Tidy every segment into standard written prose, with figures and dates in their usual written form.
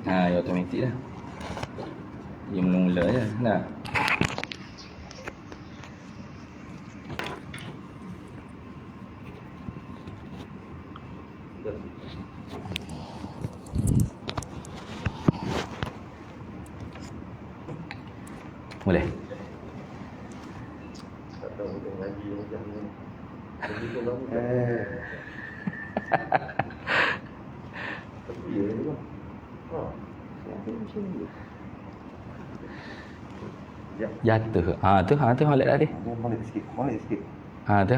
Ya automatik dah. Dia mula-mula je. Nah. Boleh. Jatuh. Tu molek dah dia. Molek sikit. Tu.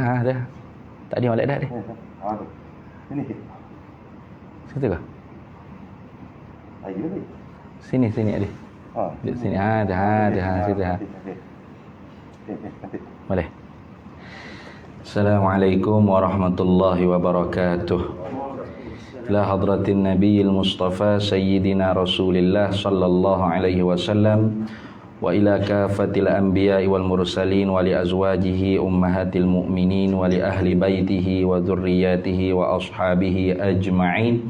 Tak dia molek dah dia. Ini. Situ ke? Ayo ni. Sini Ali. Di sini. Situ. Boleh. Assalamualaikum warahmatullahi wabarakatuh. La hadratin nabiyil mustafa sayyidina rasulillah sallallahu alaihi wasallam wa ila kafatil anbiya'i wal mursalin wa li azwajihi ummahatil mu'minin wa li ahli baitihi wa dhurriyyatihi wa ashabihi ajma'in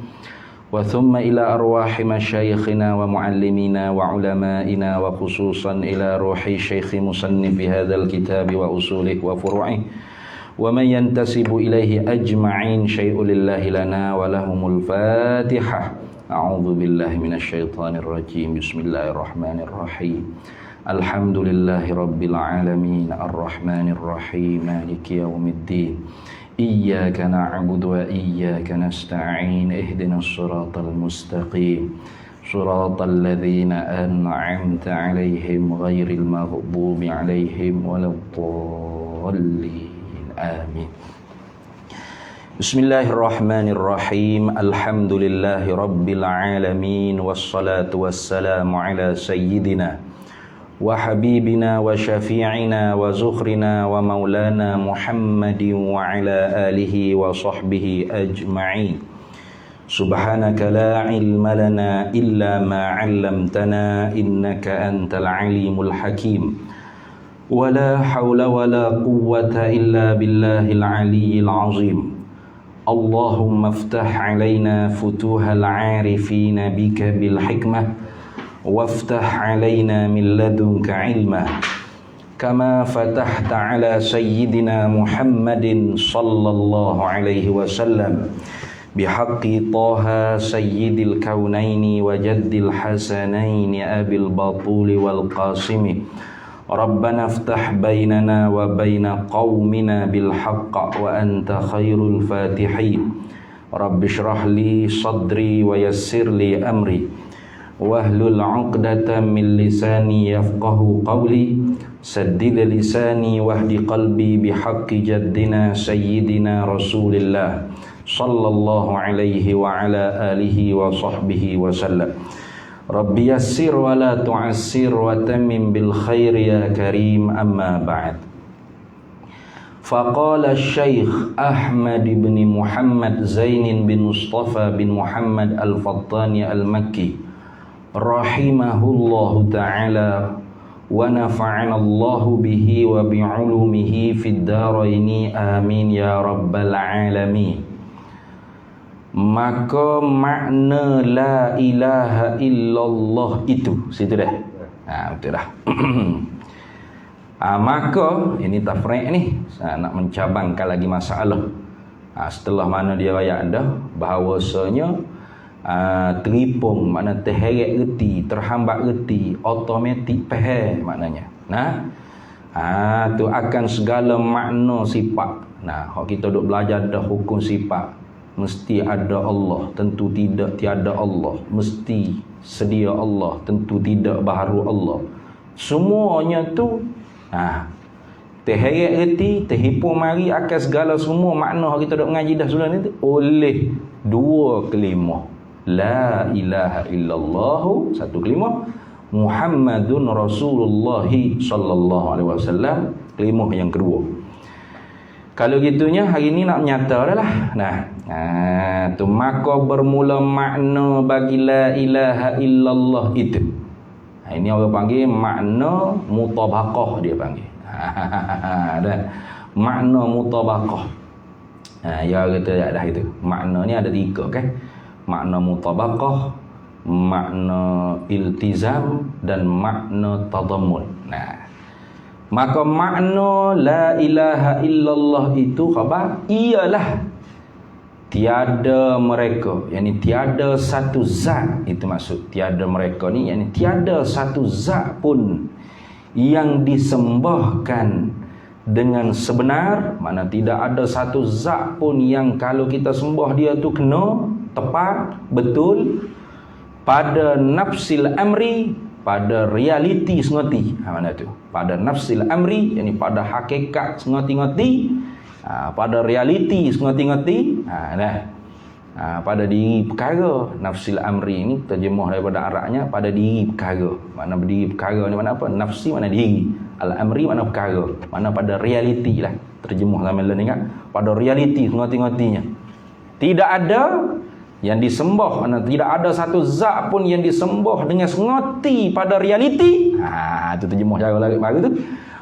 wa thumma ila arwahi masyayikhina wa muallimina wa ulama'ina wa khususan ila ruhi syaikhi musannifi hadzal kitabi wa usulih wa furu'ih wa man yantasibu ilaihi ajma'in syai'un lillahi lana wa lahumul fatihah. A'udzu billahi minasyaitonir rajim. Bismillahirrahmanirrahim. Alhamdulillahi rabbil alamin arrahmanir rahim maliki yaumiddin. Iyyaka na'budu wa iyyaka nasta'in. Ihdinas siratal mustaqim. Siratal ladzina an'amta 'alaihim ghairil maghdubi 'alaihim waladdallin. Amin. Bismillahirrahmanirrahim. Alhamdulillahi rabbil alamin. Wassalatu wassalamu ala sayyidina wa habibina wa syafi'ina wa zukhrina wa maulana Muhammadin wa ala alihi wa sahbihi ajma'in. Subhanaka la ilma lana illa ma 'allamtana innaka antal alimul hakim. Wala hawla wala quwwata illa billahil aliyyil azim. Allahumma aftah alaina futuhal 'arifina bika bil hikmah waftah alaina min ladunka ilma kama fatahta ala sayyidina Muhammadin sallallahu alaihi wasallam bihaqqi Taha sayyidil kaunaini wa jaddil hasanaini abil batuli wal qasimi. Rabbana aftah bainana wa baina qaumina bil haqq wa anta khairul fatihin. Rabbi shrah li sadri wa yassir li amri wahlul 'uqdatam min lisani yafqahu qawli. Saddid lisani wahdi qalbi bihaqqi jaddina sayyidina Rasulillah sallallahu alaihi wa ala alihi wa sahbihi wa sallam. Rabbi yassir wa la tu'assir wa tammim bil khair ya karim, amma ba'd. Faqala Syekh Ahmad bin Muhammad Zainin bin Mustafa bin Muhammad Al-Fattani Al-Makki rahimahullahu ta'ala wa nafa'ana Allahu bihi wa bi'ulumihi fid daraini amin ya rabbal alamin. Maka makna la ilaha illallah itu situ dah. Betul dah. Maka ini tafriq ni nak mencabangkan lagi masalah. Setelah mana dia ayat dah bahawasanya teripung makna terheret reti, terhambat reti, automatik faham maknanya. Tu akan segala makna sifat. Hak kita duk belajar dah hukum sifat. Mesti ada Allah, tentu tidak tiada Allah. Mesti sedia Allah, tentu tidak baharu Allah. Semuanya tu terheret reti, terhipu mari akan segala semua makna kita duk mengaji dah sebelum ni tu oleh dua kalimah. La ilaha illallah, satu kalimah. Muhammadun Rasulullah sallallahu alaihi wasallam, kalimah yang kedua. Kalau gitunya hari ni nak menyata dah lah. Tu maka bermula makna bagi la ilaha illallah itu. Ini orang panggil makna mutabaqah, dia panggil. Makna mutabaqah. Ya kata dah itu. Makna ni ada tiga kan. makna mutabaqah, makna iltizam, dan makna tadammun. Nah, maka makna la ilaha illallah itu khabar ialah tiada mereka, yakni tiada satu zat. Itu maksud tiada mereka ni, yakni tiada satu zat pun yang disembahkan dengan sebenar. Mana tidak ada satu zat pun yang kalau kita sembah dia tu kena, tepat, betul pada nafsil amri, pada realiti sengoti. Mana tu? Pada nafsil amri, yakni pada hakikat sengoti-ngoti, pada realiti sengoti-ngoti. Pada diri perkara. Nafsil amri ni terjemah daripada Arabnya pada diri perkara. Mana diri perkara ni mana apa? Nafsi mana diri, al-amri mana perkara, mana pada realiti lah. Terjemah zaman lain ingat, pada realiti sengoti-ngotinya. Tidak ada yang disembah, mana tidak ada satu zat pun yang disembah dengan sengoti pada realiti. Itu terjemah cara baru tu,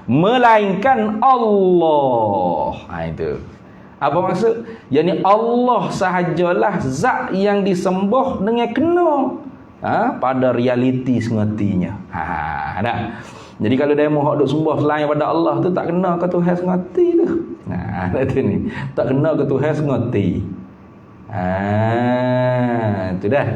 melainkan Allah. Itu apa maksud? Yani Allah sahajalah zat yang disembah dengan kena pada realiti sengotinya. Dah. Jadi kalau dia mahu duk sembah selain pada Allah tu tak kena ke Tuhan sengoti tu. Itu ni. Tak kena ke Tuhan sengoti. Itu dah.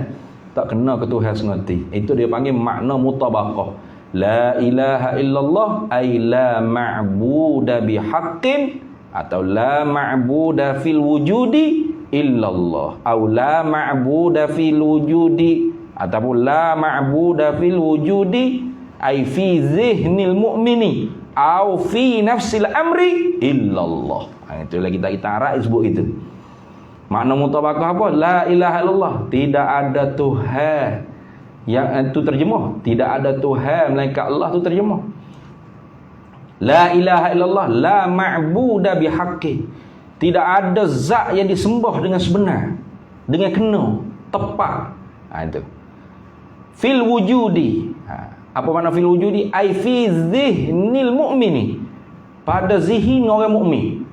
Tak kena ke Tuhan sengoti. Itu dia panggil makna mutabaqah. La ilaha illallah ay la ma'buda bihaqqin, atau la ma'buda fil wujudi illallah, atau la ma'buda fil wujudi, ataupun la ma'buda fil wujudi ay fi zihnil mu'mini au fi nafsil amri illallah. Itu lagi kita Arab sebut itu. Makna mutabaqah apa? La ilaha illallah, tidak ada Tuhan. Yang itu terjemah, tidak ada Tuhan melainkan Allah tu terjemah. La ilaha illallah, la ma'buda bihaqqi, tidak ada zat yang disembah dengan sebenar, dengan kena, tepat. Itu. Fil wujudi. Apa makna fil wujudi? Ai fi zihnil mu'mini, pada zihin orang mukmin.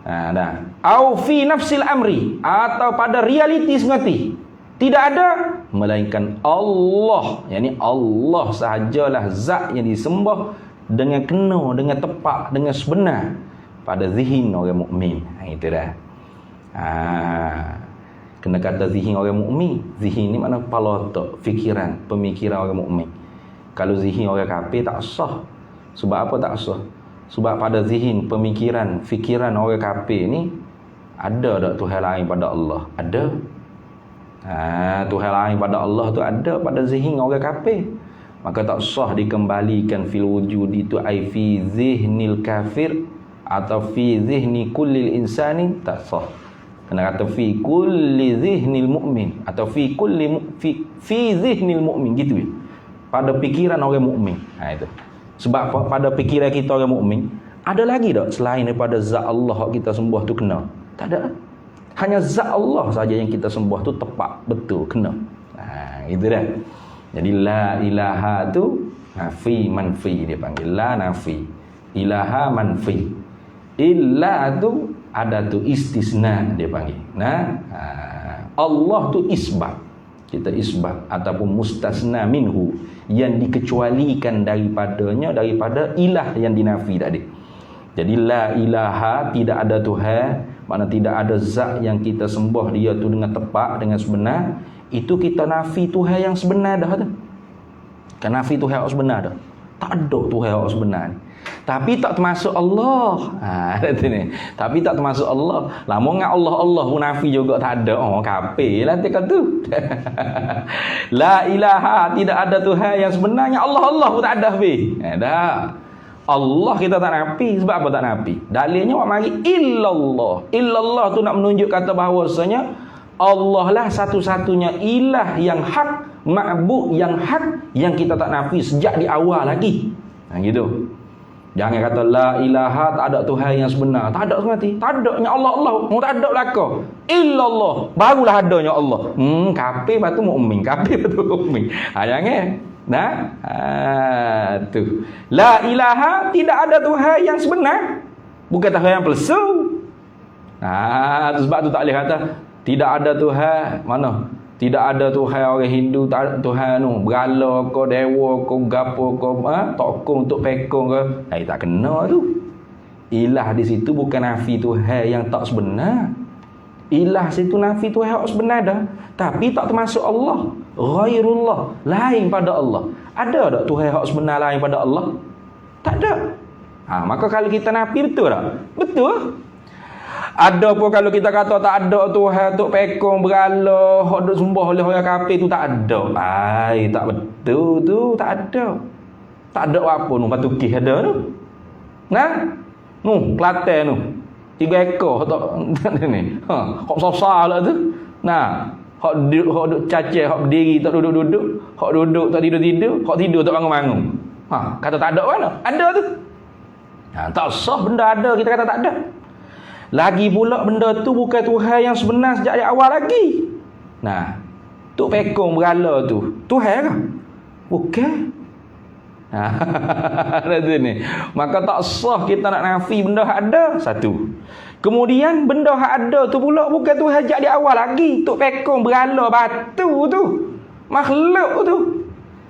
Dah. Au fi nafsil amri, atau pada realiti sengati. Tidak ada melainkan Allah, yakni Allah sahajalah zat yang disembah dengan kena, dengan tepat, dengan sebenar pada zihin orang mukmin. Itu dah. Kena kata zihin orang mukmin. Zihin ni makna kepala otak, fikiran, pemikiran orang mukmin. Kalau zihin orang kafir tak sah. Sebab apa tak sah? Sebab pada zihin, pemikiran, fikiran orang kafir ni ada tak Tuhan lain pada Allah? Ada. Tuhan lain pada Allah tu ada pada zihin orang kafir. Maka tak sah dikembalikan fil wujud itu ai fi zihnil kafir atau fi zihni kullil insani, tak sah. Kena kata fi kulli zihnil mu'min atau fi zihnil mu'min, gitu ya. Pada pikiran orang mukmin. Itu. Sebab pada pikiran kita orang mukmin, ada lagi tak selain daripada zat Allah kita sembah tu kena? Tak ada. Hanya zat Allah saja yang kita sembah tu tepat, betul, kena. Itu dah. Jadi la ilaha tu fi manfi dia panggil. La nafi, ilaha manfi. Illa tu ada tu istisna dia panggil. Allah tu isbat. Kita isbat ataupun mustasna minhu, yang dikecualikan daripadanya, daripada ilah yang dinafi tadi. Jadi la ilaha, tidak ada Tuhan, makna tidak ada zat yang kita sembah dia tu dengan tepat, dengan sebenar. Itu kita nafi Tuhan yang sebenar dah tu. Kan nafi Tuhan yang sebenar dah. Tak ada Tuhan yang sebenar ni. Tapi tak termasuk Allah. Ni. Tapi tak termasuk Allah. Lama ngak Allah pun nafi juga tak ada. Oh, kafir lah dekat tu. La ilaha, tidak ada Tuhan yang sebenarnya. Allah pun tak ada fi. Dah. Allah kita tak nafi. Sebab apa tak nafi? Dalilnya awak mari illallah. Illallah tu nak menunjuk kata bahawasanya Allah lah satu-satunya ilah yang hak, ma'bud yang hak, yang kita tak nafi sejak di awal lagi. Gitu. Jangan kata la ilaha, tak ada Tuhan yang sebenar. Tak ada semati. Tak ada nya Allah. Mu tak ada belaka. Illallah, barulah adanya Allah. Kafir patu mukmin, kafir patu mukmin. Jangan. Tu. La ilaha, tidak ada Tuhan yang sebenar. Bukan Tuhan yang palsu. Sebab tu tak boleh kata Tidak ada Tuhan. Mana? Tidak ada Tuhan orang Hindu, tak ada Tuhan tu. Berhala ke, dewa ke, gapo ke, tokong untuk pekong ke. Tak kena tu. Ilah di situ bukan nafi Tuhan yang tak sebenar. Ilah situ nafi Tuhan yang sebenar dah. Tapi tak termasuk Allah. Ghairullah. Lain pada Allah. Ada tak Tuhan yang sebenar lain pada Allah? Tak ada. Maka kalau kita nafi betul tak? Betul. Ada pun kalau kita kata tak ada Tuhan tok pekong berhala hok duk sembah oleh orang kafir tu tak ada. Tak betul tu, tak ada. Tak ada apa nu patukih ada tu. Nah. Kelantan tu. 3 ekor tok ni. Hok besar lah tu. Nah, hok duk cacah, hok berdiri tak duduk-duduk, hok duduk tak tidur-tidur, hok tidur tak bangun-bangun. Kata tak ada mana? Ada tu. Tak sah benda ada, kita kata tak ada. Lagi pula benda tu bukan Tuhan yang sebenar sejak dari awal lagi. Nah, tok pekong berhala tu Tuhan ke? Bukan. Ni. Maka tak sah kita nak nafi benda ada. Satu. Kemudian benda ada tu pula bukan Tuhan sejak di awal lagi. Tok pekong berhala batu tu, makhluk tu.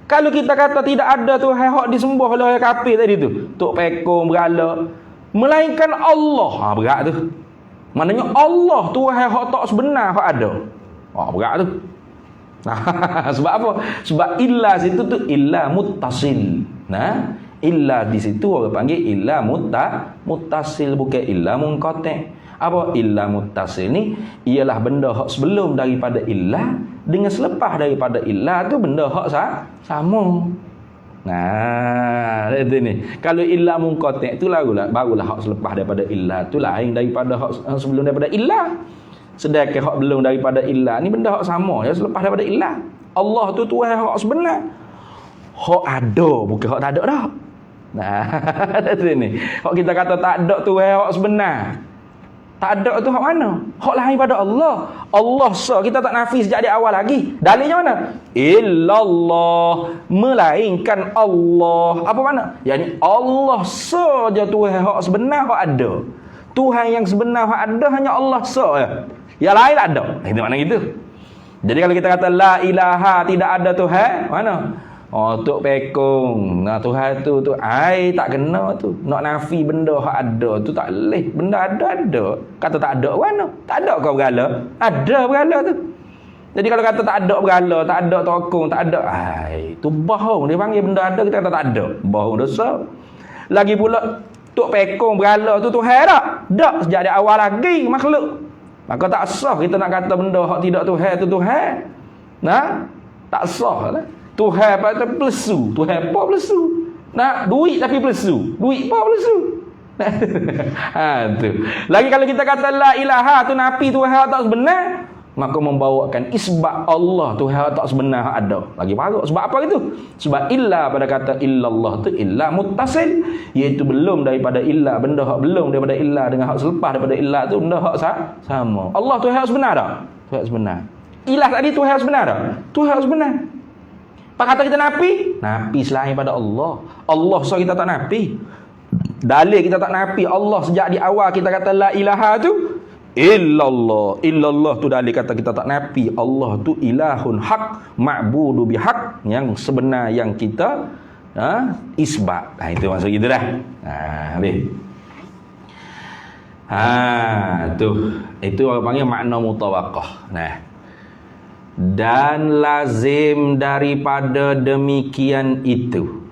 Kalau kita kata tidak ada Tuhan hak disembah oleh orang kafir tadi tu, tok pekong berhala, melainkan Allah. Berat tu. Maknanya Allah Tuhan hak tak sebenar hak ada. Berat tu. Sebab apa? Sebab illa situ tu illa muttasil. Illa di situ orang panggil illa muttasil, bukan illa munqati'. Apa illa muttasil ni? Ialah benda hak sebelum daripada illa dengan selepas daripada illa tu benda hak sama. Itu ni. Kalau illa munqati' tu barulah hak selepas daripada illa tu lain daripada hak sebelum daripada illa. Sedangkan hak belum daripada illa ni benda hak sama ya selepas daripada illa. Allah tu Tuhan hak sebenar. Hak ada bukan hak tak ada dah. Itu ni. Hak kita kata tak ada Tuhan hak sebenar. Tak ada tu hak mana? Hak lain pada Allah. Allah kita tak nafi sejak di awal lagi. Dalilnya mana? Illallah, melainkan Allah. Apa mana? Yani Allah saja Tuhan hak sebenar hak ada. Tuhan yang sebenar hak ada hanya Allah saja. Yang lain tak ada. Itu makna gitu. Jadi kalau kita kata la ilaha, tidak ada Tuhan, mana? Tok pekong. Tuhan tu tak kena tu. Nak nafi benda hak ada tu tak boleh. Benda ada. Kata tak ada mana? Tak ada kau berhala. Ada berhala tu. Jadi kalau kata tak ada berhala, tak ada tokong, tak ada, tu bohong. Dia panggil benda ada, kita kata tak ada. Bohong dosa. Lagi pula tok pekong berhala tu Tuhan tak? Tak sejak dari awal lagi makhluk. Maka tak sah kita nak kata benda hak tidak Tuhan tu Tuhan. Tak sah lah. Tuhan pada plesu. Tuhan apa plesu? Duit tapi plesu. Duit apa plesu? Tu. Lagi kalau kita kata la ilaha tu nafi Tuhan tak sebenar, maka membawakan isbat Allah Tuhan tak sebenar ada. Lagi parah. Sebab apa itu? Sebab illa pada kata illallah tu illa muttasil, iaitu belum daripada illa, benda hak belum daripada illa dengan hak selepas daripada illa tu benda hak sama. Allah Tuhan sebenar tak? Tuhan sebenar. Ilah tadi Tuhan sebenar tak? Tuhan sebenar. Apa kata kita nafi? Nafi selain pada Allah. Allah kita tak nafi. Dalil kita tak nafi Allah sejak di awal kita kata la ilaha tu illallah. Illallah tu dalil kata kita tak nafi Allah tu ilahun haq, ma'budu bihaq, yang sebenar yang kita isbat. Itu maksud kita dah. Habis. Itu orang panggil makna mutawaqah. Dan lazim daripada demikian itu.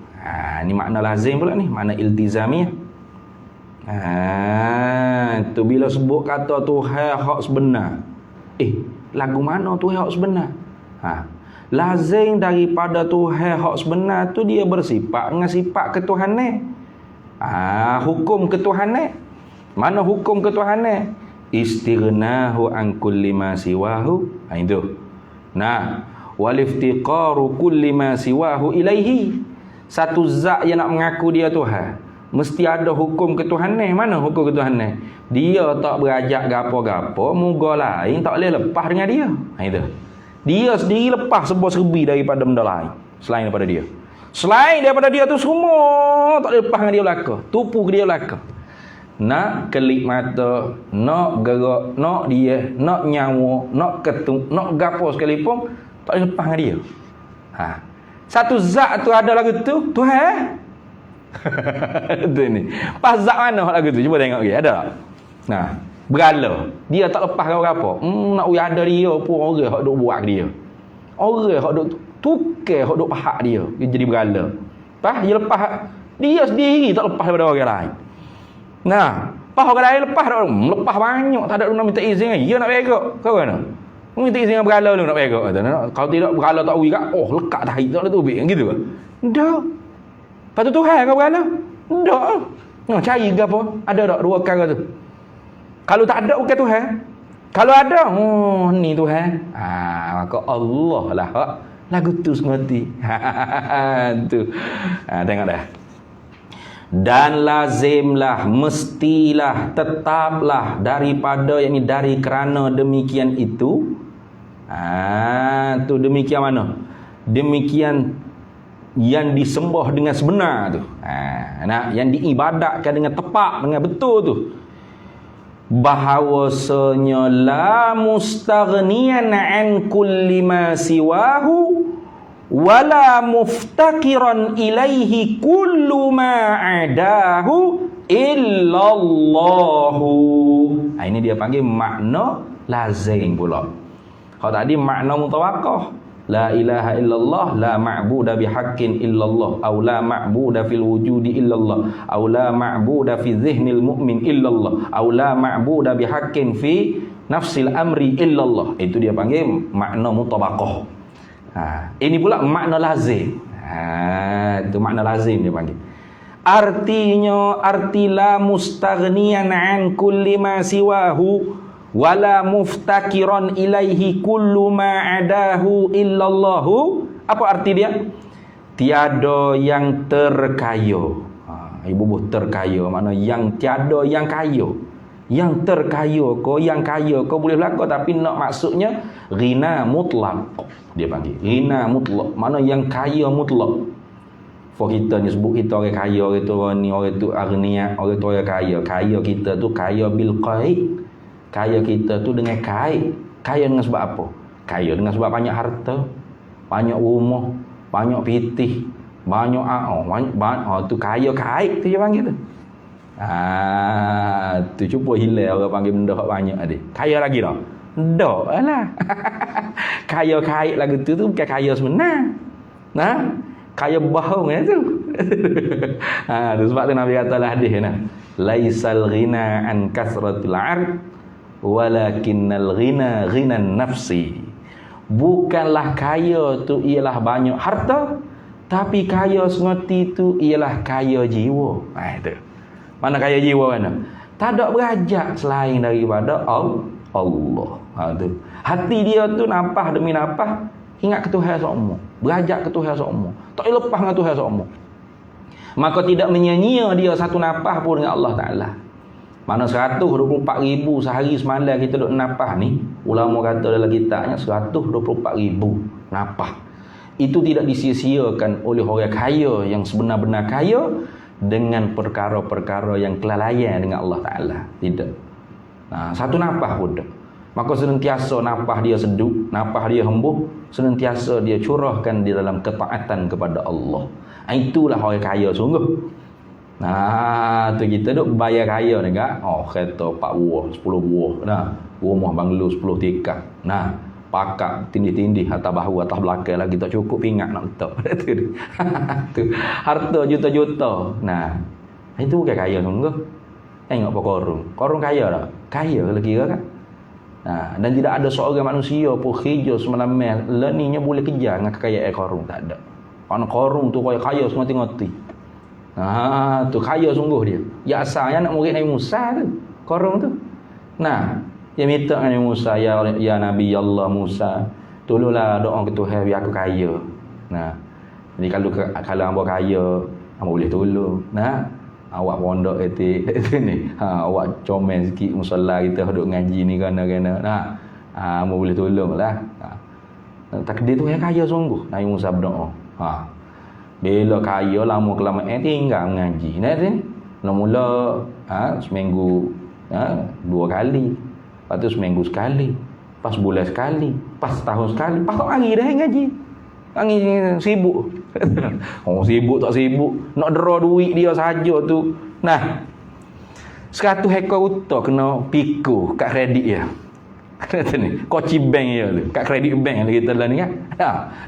Ini makna lazim pula ni, makna iltizami. Itu bila sebut kata Tuhan hak sebenar. Lagu mana Tuhan hak sebenar? Lazim daripada Tuhan hak sebenar tu dia bersifat dengan sifat ketuhanan. Hukum ketuhanan. Mana hukum ketuhanan? Istighnahu an kulli ma siwahu. Itu. Wal iftiqaru kulli ma siwahu ilaihi. Satu zat yang nak mengaku dia Tuhan, mesti ada hukum ketuhanan. Mana hukum ketuhanan? Dia tak berajak gapo-gapo, moga lain tak boleh lepas dengan dia. Itu. Dia sendiri lepas serba-serbi daripada benda lain selain daripada dia. Selain daripada dia tu semua tak boleh lepas dengan dia belaka. Tupu ke dia belaka. nak kelip mata, nak gerak, nak dia, nak nyawa, nak ketung, nak gapo sekalipun tak boleh lepas dengan dia. Satu zat tu ada lagu tu Tuhan. Tu ni. Pas zat mana lagu tu? Cuba tengok lagi. Ada tak? Nah, berala. Dia tak lepas kau apa. Nak ada dia pun orang hak duk buat dia. Orang hak duk tukar hak duk pahak dia. Dia jadi berala. Pas dia lepas dia sendiri tak lepas daripada orang lain. Nah, pas orang lain lepas tak lepas banyak, tak ada nak minta izin lagi. Dia nak berak. Kau kan? Minta izin dengan berala dulu nak berak. Kalau tidak berala tak uwi kat, lekat tahi tak ada tubik gitu kan. Dak. Patut Tuhan kau berala. Dak. Nak cari ke apa? Ada tak dua perkara tu? Kalau tak ada bukan Tuhan. Kalau ada, ni Tuhan. Maka Allah lah hak lagu tu semati. Tu. Tengok dah. Dan lazimlah, mestilah, tetaplah daripada yakni dari kerana demikian itu. Tu demikian mana? Demikian yang disembah dengan sebenar tu. Yang diibadatkan dengan tepat, dengan betul tu. Bahawasanya la mustaghniyan an kulli ma siwahu wala muftakiran ilaihi kullu ma adahu illallahu. Ini dia panggil makna lazim pula. Kalau tadi makna mutawakah, la ilaha illallah, la ma'buda bihaqqin illallah, au la ma'buda fil wujudi illallah, au la ma'buda fi dhihnil mu'min illallah, au la ma'buda bihaqqin fi nafsil amri illallah. Itu dia panggil makna mutabaqah. Ini pula makna lazim. Itu makna lazim dia panggil. Artinya artila mustaghniyan an kulli ma siwahu wala muftakiran ilaihi kullu ma adahu illallahu. Apa arti dia? Tiada yang terkaya. Ibu buh terkaya makna yang tiada yang kaya. Yang terkaya yang kaya boleh berlaku, tapi nak maksudnya ghina mutlak. Dia panggil ghina mutlak, mana yang kaya mutlak. For kita ni sebut kita orang kaya, orang tu orang ni, orang tu agniya, orang tu orang kaya. Kaya kita tu kaya bil qaid. Kaya kita tu dengan kait. Kaya dengan sebab apa? Kaya dengan sebab banyak harta, banyak rumah, banyak pitih, banyak tu kaya kait tu dia panggil tu. Tu cuba hilang orang panggil benda banyak adik. Kaya lagi dah. Dak lah. Kaya kait lagu tu bukan kaya sebenar. Kaya bohong tu. Tu sebab tu Nabi kata lah hadis laisal ghina an kasratil ard walakinnal ghina ghinan nafsi. Bukanlah kaya tu ialah banyak harta, tapi kaya semati tu ialah kaya jiwa. Itu. Mana kaya jiwa mana? Tak ada berajak selain daripada Allah. Tu. Hati dia tu napah demi napah ingat ke Tuhan semua, berajak ke Tuhan semua, tak boleh lepas dengan Tuhan semua. Maka tidak menyia-nyia dia satu napah pun dengan Allah Ta'ala. Mana 124,000 sehari semalam kita duk napah ni, ulama kata dalam kitabnya 124,000 napah. Itu tidak disia-siakan oleh orang kaya yang sebenar-benar kaya dengan perkara-perkara yang kelalaian dengan Allah Ta'ala. Tidak. Satu napah pun tak. Maka senantiasa napah dia seduk, napah dia hembuh, senantiasa dia curahkan di dalam ketaatan kepada Allah. Itulah orang kaya sungguh. Tu kita duk bayar kaya ni kak. Kereta 4 buah, 10 buah. Rumah banglo 10 tikar. Pakat tindih-tindih atas bahu atas belakang lagi tak cukup pingat nak letak. Tu harta juta-juta. Itu bukan kaya sungguh. Tengok apa korun. Korun kaya tak? Kaya kalau kira kan. Dan tidak ada seorang manusia pun hijau semalam leninya boleh kejar dengan kekayaan korun. Tak ada. Kerana korun tu kaya semua tengok-tengok. Tu kaya sungguh dia. Ya asalnya nak murid Nabi Musa tu. Korun tu. Dia minta dengan Nabi Musa, ya Nabi Allah Musa, tolonglah doa ke Tuhan biar aku kaya. Jadi kalau hamba kaya, hamba boleh tolong. Awak pondok etik ni. Awak comel sikit musalla kita duduk ngaji ni kena-kena. Hamba boleh tolonglah. Takdir tu yang kaya sungguh. Nabi Musa berdoa. Bila kaya lama kelamaan tinggal ngaji. Mula Seminggu 2 kali. Lepas tu seminggu sekali. Pas bulan sekali. Pas tahun sekali. Pas tak hari dah ngaji. Hari sibuk. Sibuk tak sibuk. Nak draw duit dia saja tu. Nah, 100 ekor unta kena pikul kat kredit dia. Kata ni, koci bank dia tu. Kat kredit bank yang kita lah ni kan.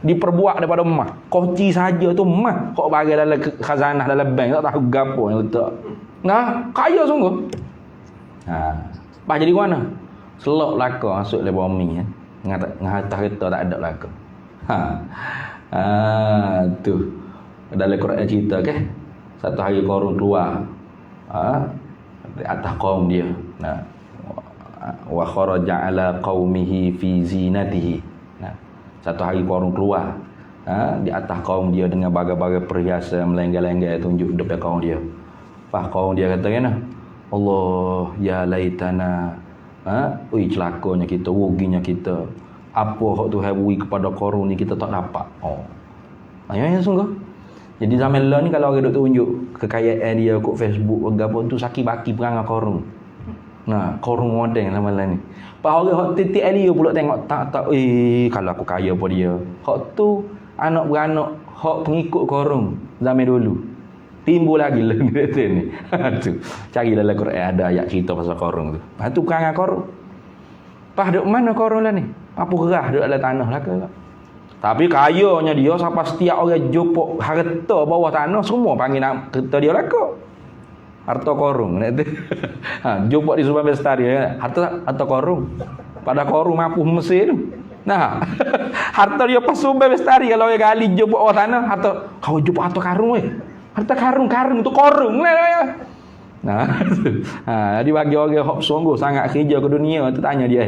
Diperbuat daripada emas. Koci saja tu emas. Kok bagi dalam khazanah dalam bank tak tahu gapo yang letak. Nah, kaya sungguh. Pas jadi mana? Selok belaka masuk le bumi ya. Ngatas kita tak ada belaka. Tu. Dalam Quran cerita ke? Satu hari Qarun keluar. Di atas kaum dia. Nah. Wa kharaja ala qaumihi fi zinatihi. Nah. Satu hari Qarun keluar. Di atas kaum dia dengan bagai-bagai perhiasan melenggai-lenggai tunjuk depan kaum dia. Pas kaum dia kata kan? Allah ya laitana. Celakanya kita, ruginya kita. Apa hak Tuhan beri kepada Qarun ni kita tak dapat. Ya sungguh. Jadi zaman lah ni kalau orang duk tunjuk kekayaan dia kat Facebook apa tu sakit baki perangai Qarun. Nah, Qarun modern zaman lah ni. Pas orang hak titik dia pula tengok tak kalau aku kaya apa dia. Hak tu anak beranak hak pengikut Qarun zaman dulu. Timbul lagi lah ni ni. Tu. Cari dalam Quran ada ayat cerita pasal Qarun tu. Lepas tu perangai Qarun. Pas duk mana Qarun lah ni? Apa gerah duk dalam tanah lah ke? Tapi kayanya dia sampai setiap orang jumpa harta bawah tanah semua panggil nama harta dia lah ke? Harta Qarun. Jumpa di Subang Bestari harta Qarun. Pada Qarun mampu Mesir tu. Nah, harta dia pas Subang Bestari kalau orang gali jumpa bawah tanah harta kau jumpa harta Qarun weh. Harta karung tu Qarun lah. Nah, jadi bagi orang hok sungguh sangat kerja ke dunia tu tanya dia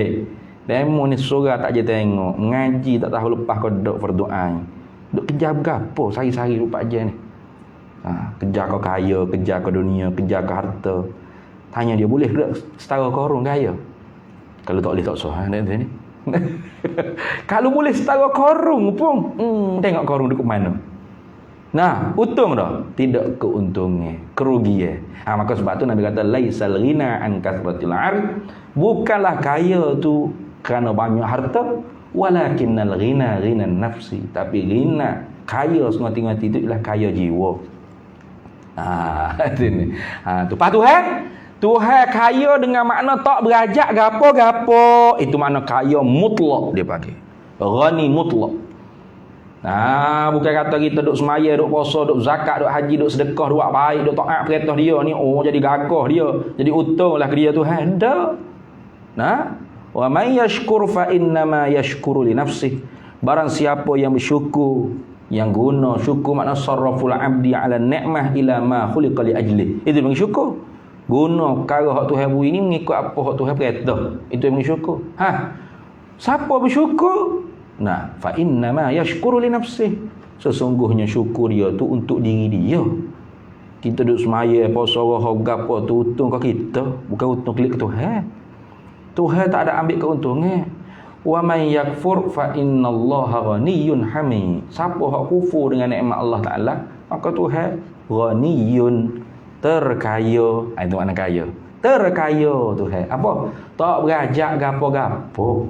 demo ni surah tak je tengok, ngaji tak tahu lepas kau duk berdoa. Duk kejar gapo sehari-hari lupa aja ni. Kejar kau kaya, kejar kau dunia, kejar kau harta. Tanya dia boleh tak setara Qarun kaya? Kalau tak boleh tak sah ni. Kalau boleh setara Qarun pun, tengok Qarun duk mana. Nah, untung dah. Tidak keuntungnya, kerugian. Maka sebab tu Nabi kata laisal ghina an kasratil arif. Bukanlah kaya tu kerana banyak harta, walakinnal ghina ghinan nafsi. Tapi ghina, kaya sengati-ngati itu ialah kaya jiwa. Itu ni. Tu pas Tuhan kaya dengan makna tak berajak gapo-gapo. Itu makna kaya mutlak dia pakai. Ghani mutlak. Bukan kata kita duk semaya, duk puasa, duk zakat, duk haji, duk sedekah, duk buat baik, duk taat perintah dia ni jadi gagah dia, jadi untunglah ke dia Tuhan. Dak. Wa may yashkur fa inna ma yashkuru li nafsihi. Barang siapa yang bersyukur, yang guna syukur makna sarraful abdi ala ni'mah ila ma khuliqa li ajli. Itu yang syukur. Guna perkara hak Tuhan beri ni mengikut apa hak Tuhan perintah. Itu yang syukur. Siapa bersyukur? Fa inna ma yashkuru li nafsihi. Sesungguhnya syukur dia tu untuk diri dia. Kita duduk semaya puasa roh gapo tu untung ke kita, bukan untung klik Tuhan. Tuhan tak ada ambil keuntungan. Wa may yakfur fa innallaha ghaniyyun hamid. Siapa hak kufur dengan nikmat Allah Taala, maka Tuhan ghaniyun, terkaya. Itu makna kaya. Terkaya Tuhan. Apa? Tak berajak gapo-gapo.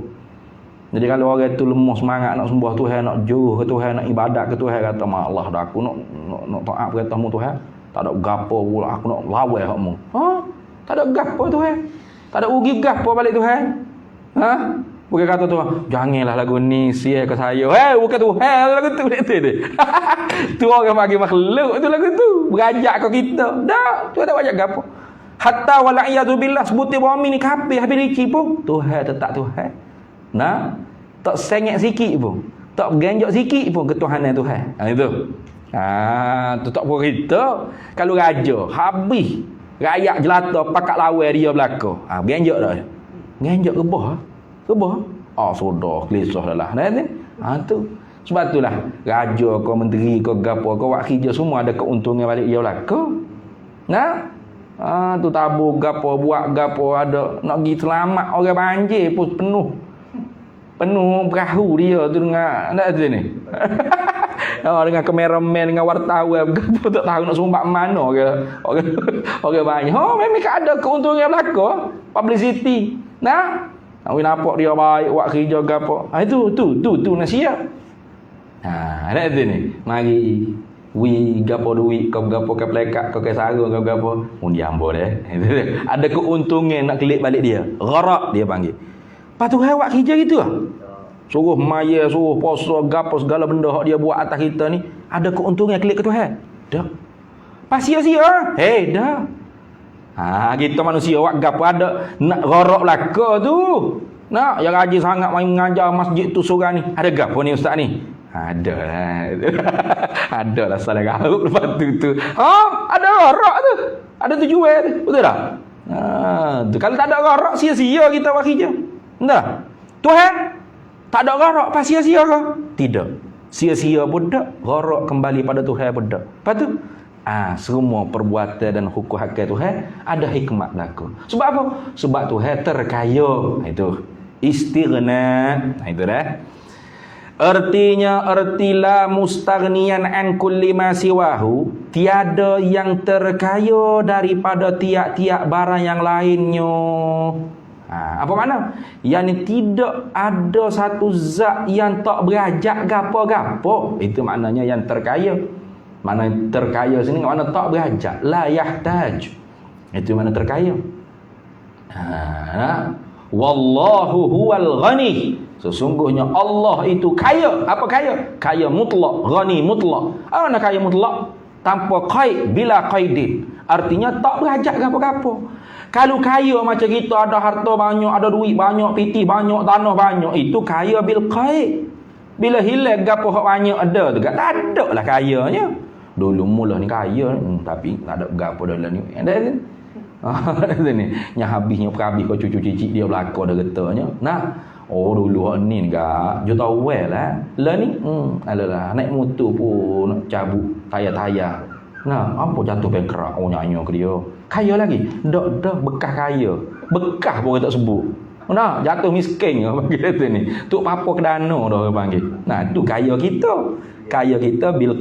Jadi kalau orang tu lemah semangat nak sembah Tuhan, nak jauh ke Tuhan, nak ibadat ke Tuhan, kata Allah dah aku nak taat perintahmu Tuhan. Tak ada gapo pula aku nak lawan hakmu. Tak ada gapo Tuhan. Tak ada ugi gapo balik Tuhan. Bukan kata Tuhan, janganlah lagu ni sia ke saya. Bukan Tuhan lagu tu dia. Tu orang bagi makhluk tu lagu tu. Berajak ke kita. Dak, Tuhan tak berajak gapo. Hatta wala iyadu billah sebuti bumi ni kabeh habis licin pun Tuhan tetap Tuhan. Tak sengit sikit pun, tak berganjak sikit pun ketuhanan Tuhan. Itu. Tu tak pun kita. Kalau raja habis rakyat jelata pakat lawan dia belaka. Berganjak dah. Berganjak rebah. Sudah kelisah dah lah. Tu. Sebab itulah raja kau menteri kau gapo kau buat kerja semua ada keuntungan balik dia belaka. Tu tabur gapo buat gapo ada nak pergi selamat orang banjir pun penuh perahu dia tu dengan nak tu ni. dengan kameraman, dengan wartawan, gapo tak tahu nak sumbat mana orang banyak. Memang ada keuntungan belaka, publicity. Nak nampak dia baik, buat kerja gapo. Tu nasihat. Ada tu ni. Mari gapo duit, kau gapo ke pelekat, kau ke sarung, kau gapo. Diam boleh. Ada keuntungan nak klik balik dia. Gharak dia panggil. Patu hai buat kerja gitu ah. Suruh maya, suruh puasa, gapo segala benda hak dia buat atas kita ni, ada keuntungan klik ke Tuhan? Dah. Pas sia-sia. Dah. Kita manusia buat gapo ada nak gharak belaka tu. Nak yang rajin sangat main mengajar masjid tu seorang ni. Ada gapo ni ustaz ni? Ada lah. Ada lah salah garuk lepas tu. Ada gharak tu. Ada tujuan tu. Betul tak? Tu kalau tak ada gharak sia-sia kita buat kerja. Entah. Tuhan tak ada gharak pas sia-sia ke? Tidak. Sia-sia pun tak, gharak kembali pada Tuhan pun tak. Lepas tu semua perbuatan dan hukum hakik Tuhan ada hikmat berlaku. Sebab apa? Sebab Tuhan terkaya. Itu istighna. Itu dah. Artilah mustaghniyan an kulli ma siwahu, tiada yang terkaya daripada tiap-tiap barang yang lainnya. Apa makna? Yang tidak ada satu zat yang tak berajak gapo-gapo. Itu maknanya yang terkaya. Mana terkaya sini makna tak berajak, la yahtaj. Itu makna terkaya. Wallahu huwal ghani. Sesungguhnya Allah itu kaya. Apa kaya? Kaya mutlak, ghani mutlak. Mana kaya mutlak? Tanpa qaid, bila qaidin. Artinya tak berajak gapo-gapo. Kalau kaya macam kita ada harta banyak, ada duit banyak, piti banyak, tanah banyak, itu kaya bil qaid. Bila hilang gapo hak banyak ada tu, tak ada lah kayanya. Dulu mula ni kaya, tapi tak ada gapo dalam ni. Ada ni. Yang habisnya perhabis kau cucu cicit dia belaka dah getanya. Dulu ni enggak, you tahu lah. Lah ni, alah naik motor pun nak cabut tayar-tayar. Apa jatuh bengkerak nyanyi ke dia. Kaya lagi. Dah bekas kaya. Bekas pun orang tak sebut. Jatuh miskin panggil tu ni. Tuk papa kedana dah orang panggil. Tu kaya kita. Kaya kita bil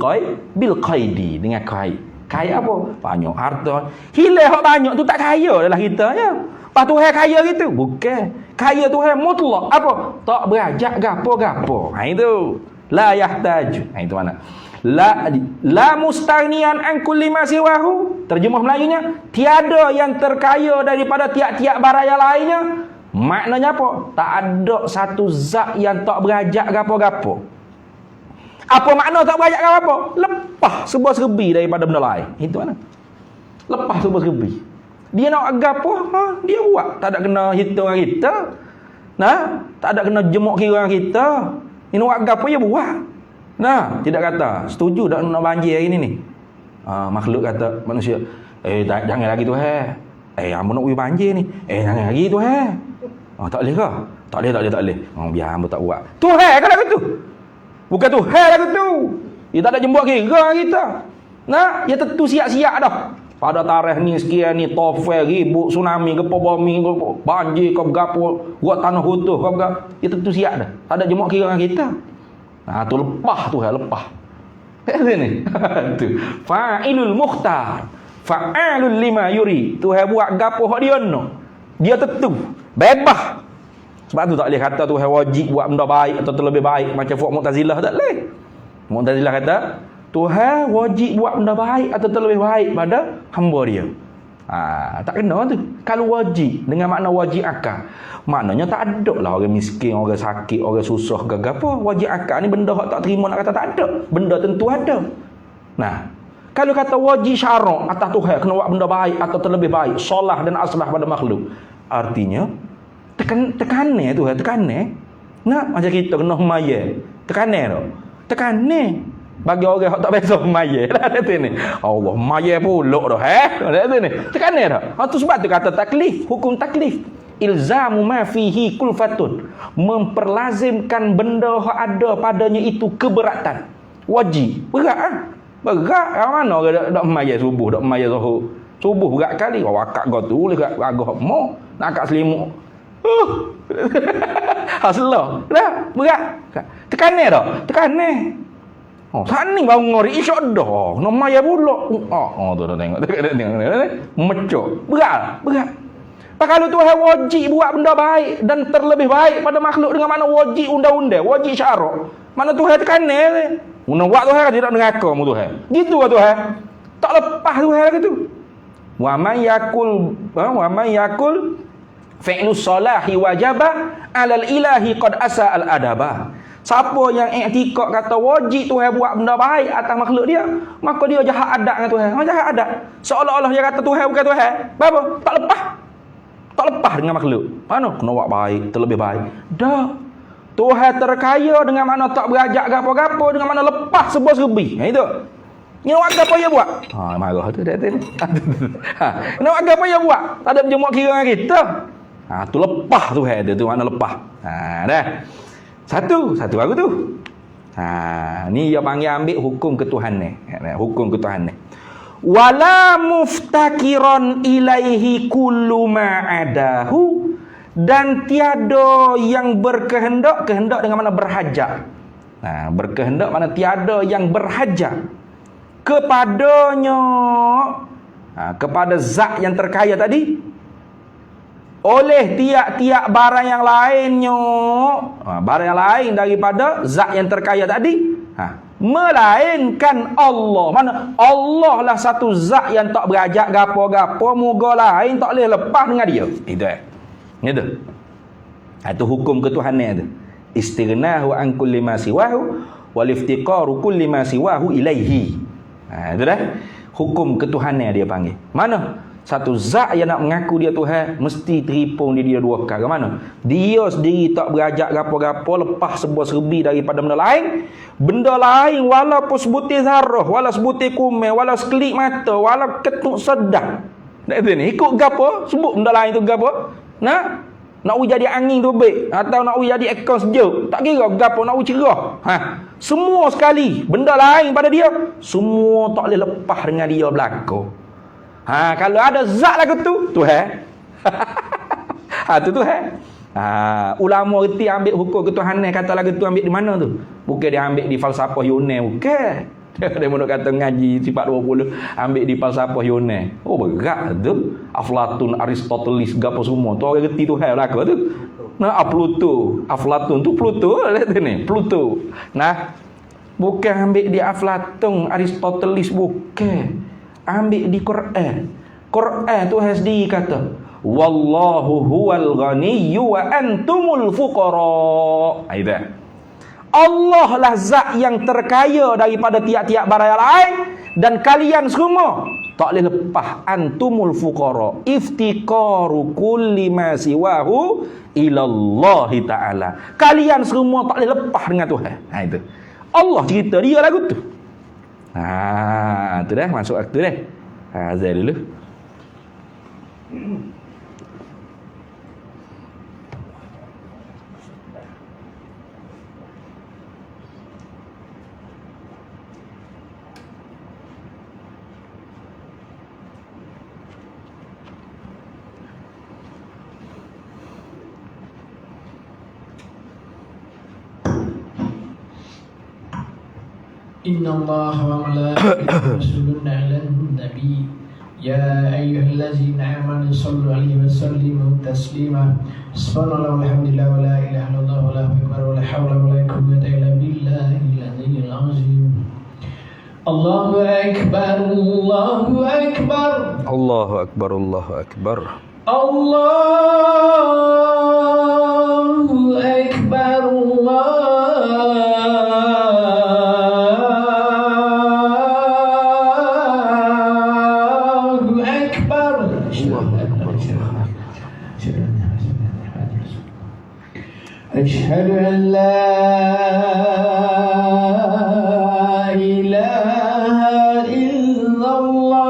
qaidi, dengan qaid. Kaya apa? Banyak harta. Hilang hak banyak tu tak kaya adalah kita ya. Pas Tuhan kaya gitu. Bukan. Kaya Tuhan mutlak. Apa? Tak berajak gapo-gapo. Itu. La yahtaj. Itu mana? La mustaghniyan an kulli ma siwahu. Terjemah Melayunya, tiada yang terkaya daripada tiap-tiap barang yang lainnya. Maknanya apa? Tak ada satu zat yang tak berajak gapo-gapo. Apa makna tak berajak gapo? Lepas sebuah serbi daripada benda lain. Itu mana? Lepas sebuah serbi. Dia nak gapo, dia buat. Tak ada kena hitung kita. Tak ada kena jemuk kira kita. Ini nak gapo dia buat. Tidak kata setuju tak nak banjir hari ni. Makhluk kata manusia, jangan lagi tu hamba nak pergi banjir ni. Jangan lagi tu tak boleh ke? Tak boleh. Biar hamba tak buat. Tu kan lagu tu. Bukan tu lagu tu. Dia tak ada jembut kira kita. Dia tentu siap-siap dah. Pada tarikh ni sekian ni tofel, ribut, tsunami, gempa bumi, banjir, gapo, buat tanah runtuh, dia tentu siap dah. Tak ada jembut kira kita. Tu lepas tu lepas. Ni. Tu. Fa'ilul mukhtar. Fa'alul lima yuri. Tuhan buat gapo hak dia nak. Dia tentu. Bebas. Sebab tu tak boleh kata Tuhan wajib buat benda baik atau terlebih baik macam Fuq Mu'tazilah, tak boleh. Mu'tazilah kata Tuhan wajib buat benda baik atau terlebih baik pada hamba dia. Tak kena tu. Kalau wajib dengan makna wajib akal, maknanya tak ada lah orang miskin, orang sakit, orang susah ke apa. Wajib akal ni benda hak tak terima nak kata tak ada. Benda tentu ada. Kalau kata wajib syarak atas Tuhan kena buat benda baik atau terlebih baik, solah dan aslah pada makhluk, artinya tekanan Tuhan, tekanan. Macam kita kena humayah, tekanan tu. Tekanan bagi orang yang tak biasa maya lah ni. Allah maya pulak dah ni. Tekanan dah. Tu sebab tu kata taklif, hukum taklif. Ilzamu ma fihi kulfatun. Memperlazimkan benda yang ada padanya itu keberatan. Wajib. Berat Berat mana orang dak maya subuh, dak maya zuhur. Subuh berat kali. Wakak kau tu dekat agak mo nak kat selimut. Aslah. Dah berat. Tekanan dah. Tekanan. Oh, tani bangun ngori isyak dah. Nama ya pula. Tu tengok. Mecok. Berat. Kalau Tuhan wajib buat benda baik dan terlebih baik pada makhluk dengan mana wajib undang-undang, wajib syarak. Mana Tuhan tekan ni. Una buat Tuhan tidak neraka mu Tuhan. Gitu lah Tuhan. Tak lepas Tuhan gitu. Wa man yakul fi'lu salahi wajaba 'alal ilahi qad asa al adaba. Siapa yang i'tikad kata wajib Tuhan buat benda baik atas makhluk dia, maka dia jahat adab dengan Tuhan. Jahat adab. Seolah-olah dia kata Tuhan bukan Tuhan. Apa? Tak lepas dengan makhluk. Mana kena buat baik, terlebih baik. Dah. Tuhan terkaya dengan mana tak berajak gapo-gapo, dengan mana lepas sebuah serbi. Itu. Ni nak apa dia buat? Marah tu dah tu. Nak apa dia buat? Tak ada menjemuk kira dengan kita. Tu lepas Tuhan dia tu mana lepas. Dah. Satu aku tu. Ni dia panggil ambil hukum ketuhanan. Hukum ketuhanan. Wala muftakiran ilaihi kullu ma'adahu, dan tiada yang berkehendak dengan mana berhajat. Berkehendak mana tiada yang berhajat kepadanya, kepada zat yang terkaya tadi, oleh tiap-tiap barang yang lainnya, barang yang lain daripada zat yang terkaya tadi, melainkan Allah. Mana Allah lah satu zat yang tak berajak gapo-gapo, moga lain tak boleh lepas dengan dia. Itu itu hukum ketuhanan itu. Istighnahu an kulli ma siwahu wal iftiqaru kulli ma siwahu ilaihi. Itu dah hukum ketuhanan dia panggil. Mana satu zat yang nak mengaku dia Tuhan, mesti teripung dia dua perkara. Mana dia sendiri tak berajak gapo-gapo, lepas sebuah serbi daripada benda lain. Benda lain walaupun sebutir zarah, walau sebutir kumel, walau sekelip mata, walau ketuk sedap, ni ikut gapo sebut benda lain tu gapo. Nak jadi angin tu baik, atau nak jadi ekor sejuk, tak kira gapo nak cerah. Semua sekali benda lain pada dia, semua tak boleh lepas dengan dia berlaku. Kalau ada zat lagu tu Tuhan. Tu Tuhan. Ulama reti ambil hukum ketuhanan, kata lagu tu ambil di mana tu? Bukan dia ambil di falsafah Yunani, bukan. Dia mau kata ngaji sifat 20 ambil di falsafah Yunani. Berat tu. Aflatun, Aristoteles, gapo semua. Tu orang reti Tuhan lagu tu. Pluto, Aflatun tu Pluto ni, Pluto. Bukan ambil di Aflatun, Aristoteles, bukan. Ambil di Quran. Quran tu sendiri kata, wallahu huwal ghaniyyu wa antumul fuqara. Aidah. Allah lah zat yang terkaya daripada tiap-tiap barang lain, dan kalian semua tak boleh lepas. Antumul fuqara, iftiqaru kulli ma siwahu ilallahi ta'ala. Kalian semua tak boleh lepas dengan Tuhan. Itu Allah cerita dia lagu tu. Tu dah masuk waktu dah. Azal dulu. إن الله وملائكته يصلون على النبي يا أيها الذين آمنوا صلوا عليه وسلموا تسليما سبحان الله والحمد لله ولا إله إلا الله ولا أكبر ولا حول ولا قوة إلا بالله العلي العظيم الله أكبر الله أكبر الله أكبر الله أكبر الله أكبر الله أشهد أن لا إله إلا الله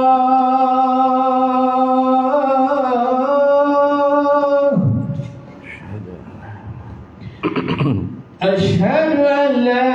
أشهد أن لا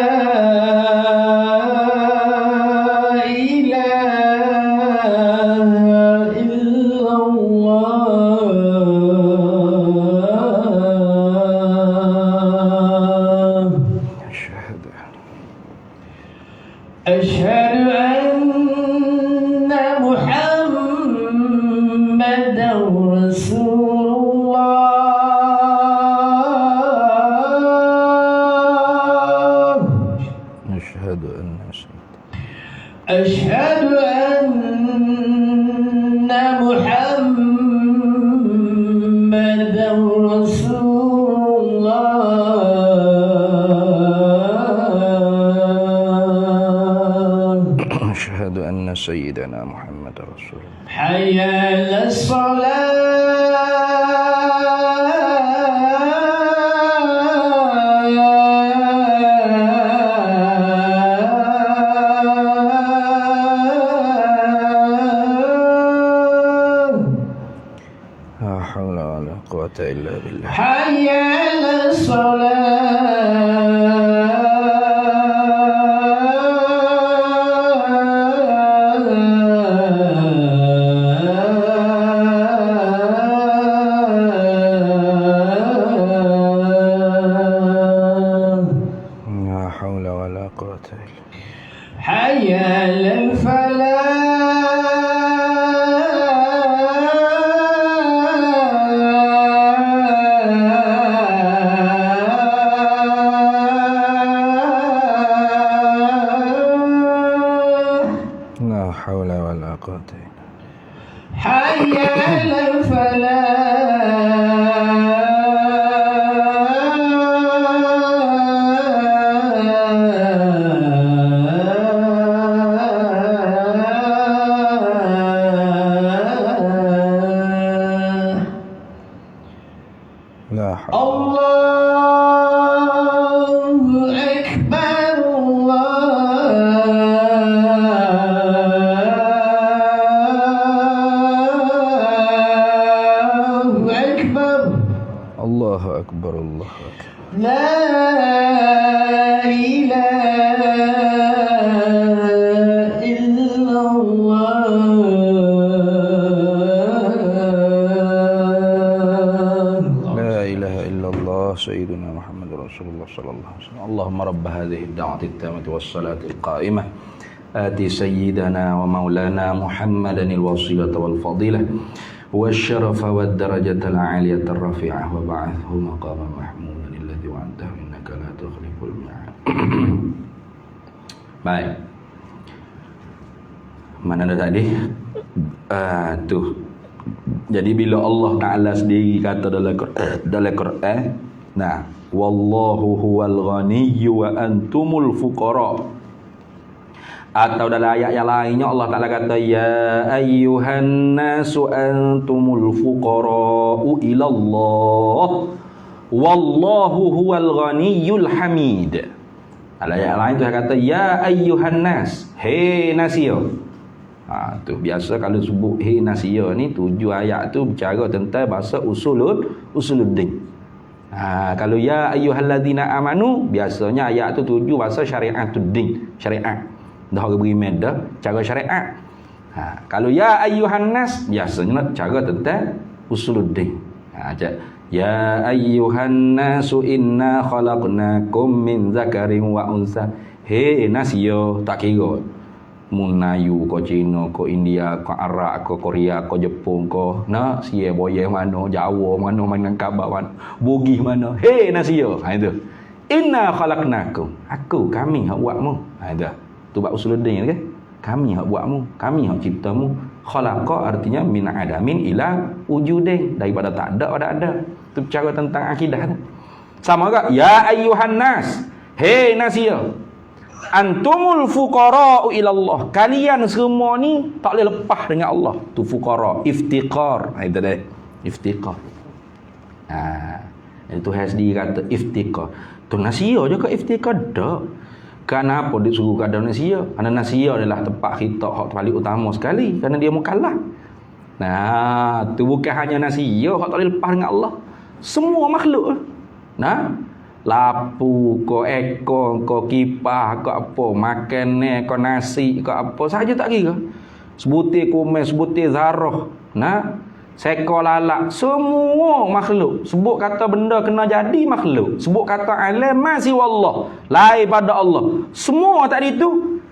أشهد أن محمدا رسول الله. أشهد أن سيدنا محمد رسول الله. حي على الصلاة. لا حول ولا قوة إلا بالله. حي على الصلاة. لا حول ولا قوة إلا بالله. حي على الفلاح. لا حول ولا قوة إلا بالله. حي على الفلاح. لا حول. الله أكبر الله أكبر. الله أكبر الله أكبر. لا إله إلا الله. لا إله إلا الله سيدنا محمد رسول الله صلى الله عليه وسلم. اللهم رب هذه الدعوة التامة والصلاة القائمة آتي سيدنا ومولانا محمدا الوسيلة والفضيلة والشرف والدرجة العالية الرفيعة وبعثه مقاما محمودا الذي وعدته إنك لا تخلف الميعاد. Baik. Mana dah tadi? Tuh. Jadi bila Allah Ta'ala sendiri kata dalam Quran, nah, wallahu huwal ghaniyyu wa antumul fuqara. Atau dalam ayat yang lainnya Allah Ta'ala kata ya ayyuhan nasu antumul fuqara'u ilallah wallahu huwal ghaniyyul hamid. Dalam ayat lain tu kata ya ayyuhan nas, hey nasia. Tu biasa kalau sebut hey nasia ni tujuh ayat tu bercara tentang bahasa usuluddin. Kalau ya ayyuhalladzina amanu biasanya ayat tu tujuh bahasa syariatuddin, syariat. Dah orang beri dah cara syariat. Kalau ya ayyuhan nas biasanya cara tentang usuluddin. Ya ayyuhan nasu inna khalaqnakum min zakarin wa unsa. Hey nasio tak kira Melayu ko Cina ko India ko Arab ko Korea ko Jepun ko sia boye mana Jawa mana Minangkabau mana Bugis mana. Hey nasio. Itu inna khalaqnakum, kami hak buatmu. Itu tu bab usuluddin kan, kami hak buatmu, kami hak ciptamu. Khalaqa artinya min adamin ila wujudin, daripada tak ada pada ada. Tu bicara tentang akidah tu. Sama juga ya ayyuhan nas, hey nasia, antumul fuqara'u ila Allah, kalian semua ni tak boleh lepas dengan Allah. Tu fuqara, iftiqar. Itu dah iftiqar. Itu Hasdi kata iftiqar. Tu nasia je ke iftiqar dak. Kenapa dia suruh kadang nasia? Kerana nasia adalah tempat khitab hak paling utama sekali, kerana dia mukallaf. Nah, tu bukan hanya nasia hak tak boleh lepas dengan Allah. Semua makhluk. Nah, lapu ko ekor ko kipas ko apa, makan ni ko nasi ko apa saja tak kira. Sebutir kumis, sebutir zarah, nah, seekor lalat, semua makhluk. Sebut kata benda kena jadi makhluk. Sebut kata alam masih wallah, lain pada Allah. Semua tadi itu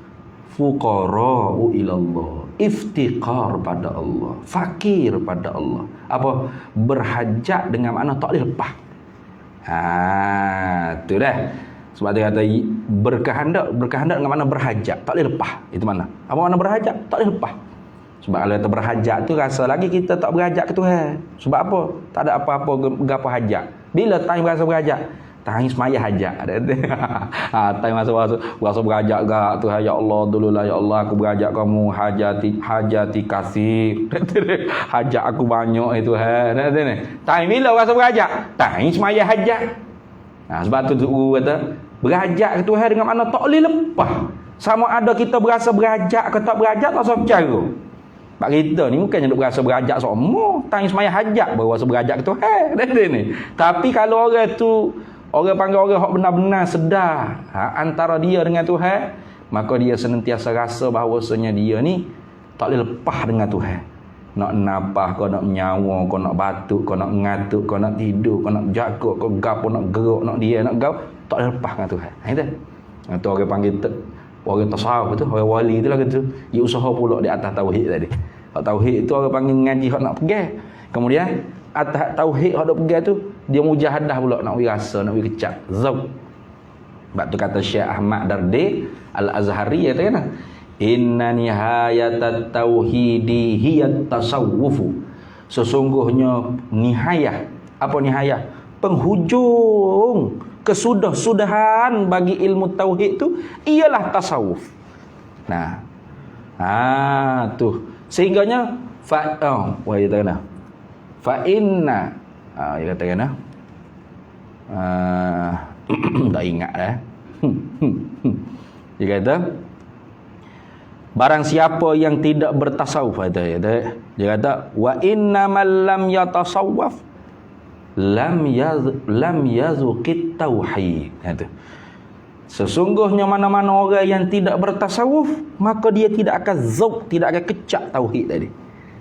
fuqara'u ilallah, iftiqar pada Allah, fakir pada Allah. Apa? Berhajat dengan makna tak boleh lepas. Tu dah. Sebab dia kata berkehendak dengan mana berhajat, tak boleh lepas. Itu mana? Apa makna berhajat? Tak boleh lepas. Sebab kalau kita berhajat tu rasa lagi kita tak berhajat ke Tuhan. Sebab apa? Tak ada apa-apa gapo hajat. Bila time berasa berhajat? Time semaya hajat. Time rasa berhajat gak Tuhan, ya Allah dululah ya Allah aku berhajat kamu hajati kasih. Hajat aku banyak itu Tuhan. Time bila rasa berhajat? Time semaya hajat. Sebab tu kata berhajat ke Tuhan dengan mana tak boleh lepas. Sama ada kita berasa berhajat ke tak berhajat tak usah bercara. Sebab kita ni bukannya nak berasa berhajat semua. Tang semaya hajat baru rasa berhajat ke Tuhan. Ni. Tapi kalau orang tu orang panggil orang hak benar-benar sedar antara dia dengan Tuhan, maka dia senantiasa rasa bahawasanya dia ni tak boleh lepas dengan Tuhan. Nak napah kau, nak menyawa kau, nak batuk kau, nak ngatuk kau, nak tidur kau, nak jaga kau, gapo nak gerak, nak dia nak gau, tak boleh lepas dengan Tuhan. Itu. Itu orang panggil orang tasawuf tu, orang wali tu lah gitu. Dia usaha pula di atas tauhid tadi. Tauhid tu orang panggil ngaji hak nak pegang. Kemudian atas tauhid hak nak pegang tu dia mujahadah pula nak rasa, nak kecap. Zauq. Sebab tu kata Syekh Ahmad Dardi Al-Azhari kata kan, inna nihayatat tauhidi hiyat tasawwufu. Sesungguhnya nihayah. Apa nihayah? Penghujung, kesudah-sudahan bagi ilmu tauhid tu ialah tasawuf. Nah. Tu. Sehingganya dia kata fa inna dia kata kena tak ingat dah. Dia kata barang siapa yang tidak bertasawuf, dia kata wa innamal lam yatasawwaf lam yazuqit tauhid. Kata sesungguhnya mana-mana orang yang tidak bertasawuf, maka dia tidak akan zauq, tidak akan kecap tauhid tadi.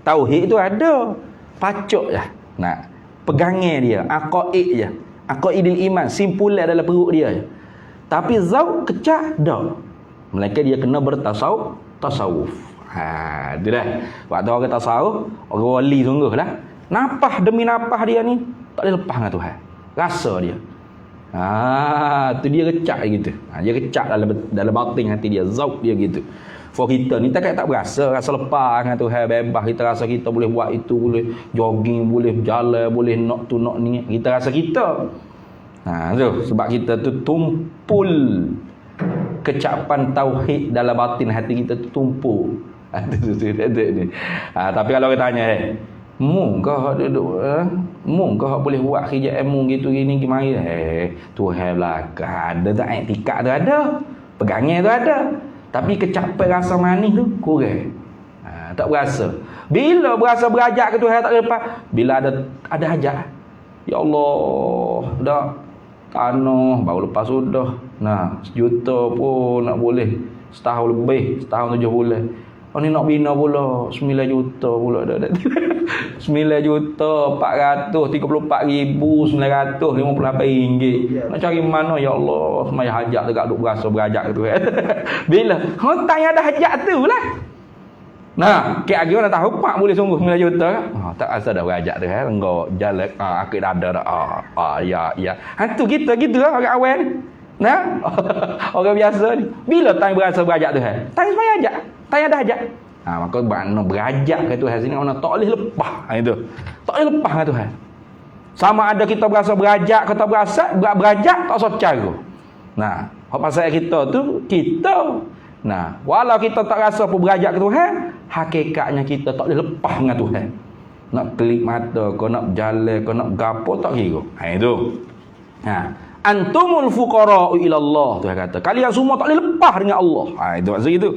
Tauhid itu ada pacuk je. Nah, pegangnya dia, aqaid je. Aqaidil iman, simpulan dalam perut dia je. Tapi zauq kecap dah. Melainkan dia kena bertasawuf. Dia dah. Waktu orang tasawuf, orang wali sungguhlah. Napah demi napah dia ni tak boleh lepas dengan Tuhan. Rasa dia. Tu dia kecak gitu. Dia kecak dalam batin hati dia, zauq dia gitu. For kita ni tak berasa, rasa lepas dengan Tuhan, bebas. Kita rasa kita boleh buat itu, boleh jogging, boleh berjalan, boleh nak tu nak ni. Kita rasa kita. Tu sebab kita tu tumpul kecapan tauhid dalam batin hati kita tu tumpul. Tapi kalau kita tanya, mu kau duduk mu kau boleh buat kerja mu gitu gini gimana Tuhan belakang ada tak etika tu ada, pegangnya tu ada, tapi kecapai rasa manis tu kurang. Tak berasa. Bila berasa berhajat ke Tuhan tak lepas, bila ada hajat, ya Allah dah tanah baru lepas sudah. Nah, 1 juta pun nak boleh setahun lebih, setahun 7 bulan. Ni nak bina pula 9 juta pula dah. 9,434,958 ringgit. Nak cari mana ya Allah semaya hajat dekat duk berasa berhajat tu. Bila hutang yang ada hajat tu lah. Nah, kek lagi mana tahu pak boleh sungguh 9 juta kan? Tak rasa dah berhajat tu kan. Enggak jalan akid dada dah. Ya. Hantu kita gitu lah orang awal ni. Nah, orang biasa ni. Bila tang berasa berhajat tu kan? Tang semaya hajat. Tang ada hajat. Maka makna berhajat ke Tuhan sini makna tak boleh lepas. Itu. Tak boleh lepas dengan Tuhan. Sama ada kita berasa berhajat ke tak berhajat tak usah cara. Nah, hak pasal kita tu kita. Nah, walau kita tak rasa apa berhajat ke Tuhan, hakikatnya kita tak boleh lepas dengan Tuhan. Nak kelip mata, kau nak berjalan, kau nak gapo tak kira. Itu. Antumul fuqara'u ila Allah, Tuhan kata. Kalian semua tak boleh lepas dengan Allah. Itu maksud itu.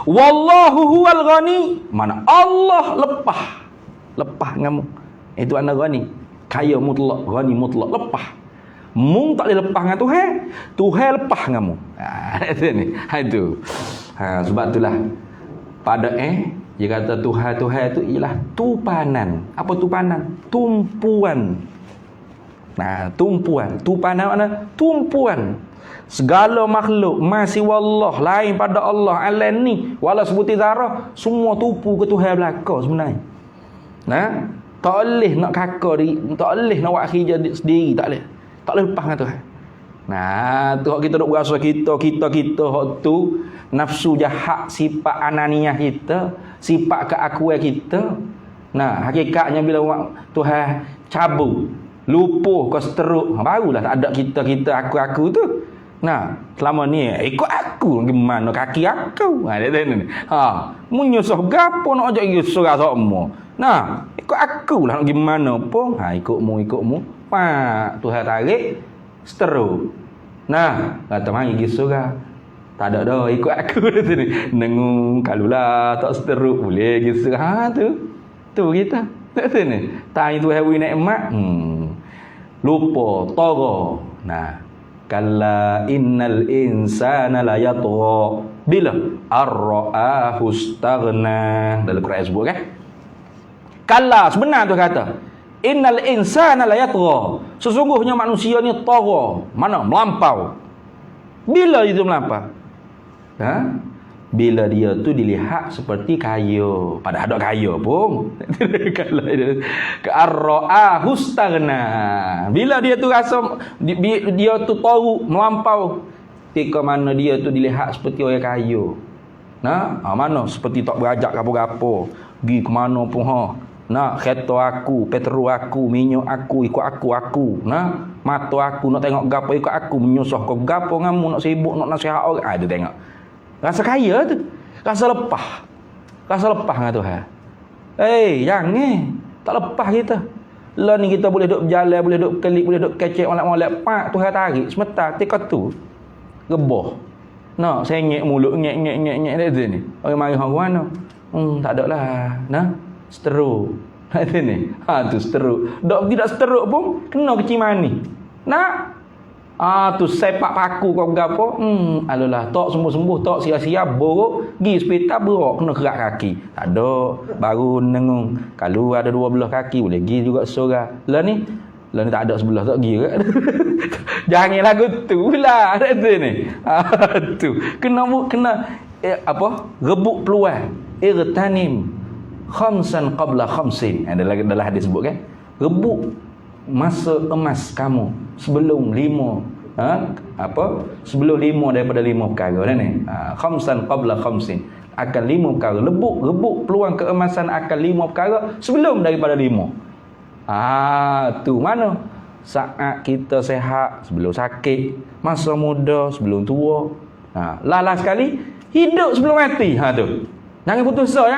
Wallahu huwal ghani. Mana Allah lepas denganmu. Itu anda ghani. Kaya mutlak, ghani mutlak, lepas. Mung tak boleh lepas dengan Tuhan, Tuhan lepas denganmu. Itu. Sebab itulah pada dia kata Tuhan itu ialah tupanan. Apa tupanan? Tumpuan. Tumpuan. Tupanan mana? Tumpuan. Segala makhluk masih wallah lain pada Allah alam ni wala sebuti zarah semua tupu ke Tuhan belaka sebenarnya. Tak boleh nak kakak diri, tak boleh nak buat kerja sendiri, tak boleh lepas dengan Tuhan. Nah, tu hak kita duk berasa kita hak tu nafsu jahat, sifat ananiyah kita, sifat keakuan kita. Nah, hakikatnya bila Tuhan cabut, lupuh kau seteruk, barulah tak ada kita aku tu. Nah, selama ni ikut aku gimana kaki aku. Ha dia ni. Ha, menyusah gapo nak ajak surah semua. Nah, ikut aku lah gimana pun. Ha ikutmu. Pak, Tuhan tarik seteruk. Nah, kata mari pergi surah. Tak ada dah ikut aku tu ni. Nengung kalulah tak seteruk boleh pergi surah. Ha tu kita. Tu ni. Tanya Tuhan wi nikmat. Lupa, tara. Nah, kalla innal insana la yatgha bila ar-ra'ahu istaghna. Dalam Quran sebut kan? Kalla, sebenar tu kata. Innal insana la yatgha. Sesungguhnya manusia ni tara. Mana? Melampau. Bila itu melampau? Ha? Bila dia tu dilihat seperti kaya. Padahal ada kaya pun. Kalau ar-ra'ahu istaghna. Bila dia tu rasa dia tu tahu melampau, ketika mana dia tu dilihat seperti orang kaya. Nah, mana seperti tak berajak gapo-gapo. Pergi ke mana pun Nah, kereta aku, petrol aku, minyak aku, ikut aku. Nah, mata aku nak tengok gapo ikut aku, menyusah kau gapo ngamu nak sibuk nak nasihat orang. Dia tengok. Rasa kaya tu. Rasa lepah dengan Tuhan. Jangan. Tak lepah kita. Lah ni kita boleh duduk berjalan, boleh duduk kelip, boleh duduk kecek molek-molek. Pak Tuhan tarik sebentar tika tu. Geboh. Nak sengit mulut ngek dia ni. Orang mari hang mana? Tak ada lah. Nah, seteruk. Ada ni. Tu seteruk. Dok tidak seteruk pun kena kecil mani. Nak tu sepak paku kau gapo? Alah tok sembuh-sembuh tok sia-sia borok gi hospital berok kena kerak kaki. Tak ada, baru nengung. Kalau ada 12 kaki boleh gi juga seorang. Lah ni tak ada sebelah tak gi ke. Jangan lagu tu lah ada tu ni. Tu kena rebut peluang. Irtanim khamsan qabla khamsin. Dalam hadis sebut kan? Rebut masa emas kamu sebelum 5 sebelum 5 daripada 5 perkara ni. Khamsan qabla khamsin, akan 5 perkara. Rebut peluang keemasan akan 5 perkara sebelum daripada 5. Tu mana saat kita sehat, sebelum sakit, masa muda, sebelum tua. Last sekali hidup sebelum mati. Tu jangan putus asa.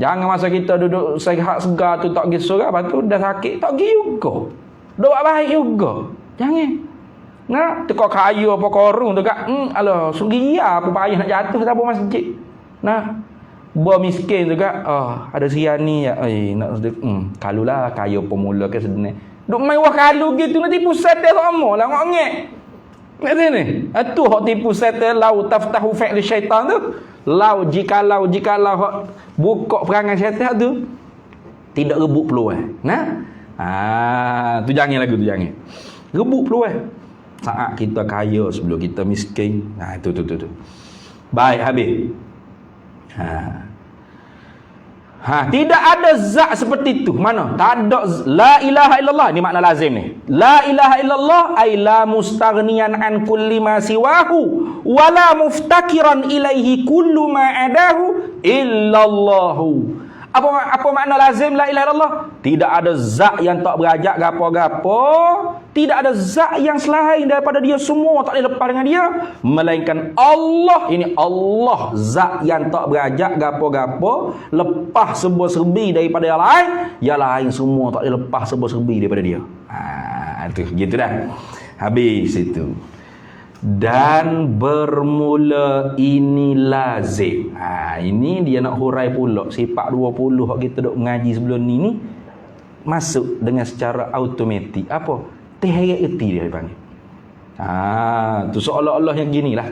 Jangan masa kita duduk sehat segar tu tak pergi surah, lepas tu dah sakit tak pergi juga. Doa baik juga. Jangan. Nah, teko kaya apa korung tu kak. Alah, suria apa payah nak jatuh tak masjid. Nah, buah miskin tu kak. Ada sian ni ya. Nak kalulah kaya pemula ke sedenai. Duk mewah kalu gitu nanti pusat dia sama lah ngok-ngek. Nak ni. Tu hak tipu setan lau taftahu fi'li syaitan tu. Jikalau buka perangai syaitan tu tidak rebut peluang. Nah, tu jangan lagu tu jangan. Rebut peluang. Saat kita kaya sebelum kita miskin. Tu. Baik habis. Tidak ada zat seperti itu. Mana? Tak ada. La ilaha illallah. Ni makna lazim ni. La ilaha illallah ay la mustaghniyan an kulli ma siwahu wala muftakiran ilaihi kullu ma adahu illallahu. Apa makna lazim la ilaha illallah? Tidak ada zat yang tak berajak gapo-gapo, tidak ada zat yang selain daripada dia semua tak boleh lepas dengan dia melainkan Allah. Ini Allah, zat yang tak berajak gapo-gapo, lepas serba-serbi daripada yang lain semua tak boleh lepas serba-serbi daripada dia. Tu gitu dah. Habis itu. Dan bermula ini lazim. Ini dia nak hurai pula sifat 20 hak kita duk mengaji sebelum ni masuk dengan secara automatik. Apa? Terheret erti dia panggil. Tu seolah-olah yang ginilah.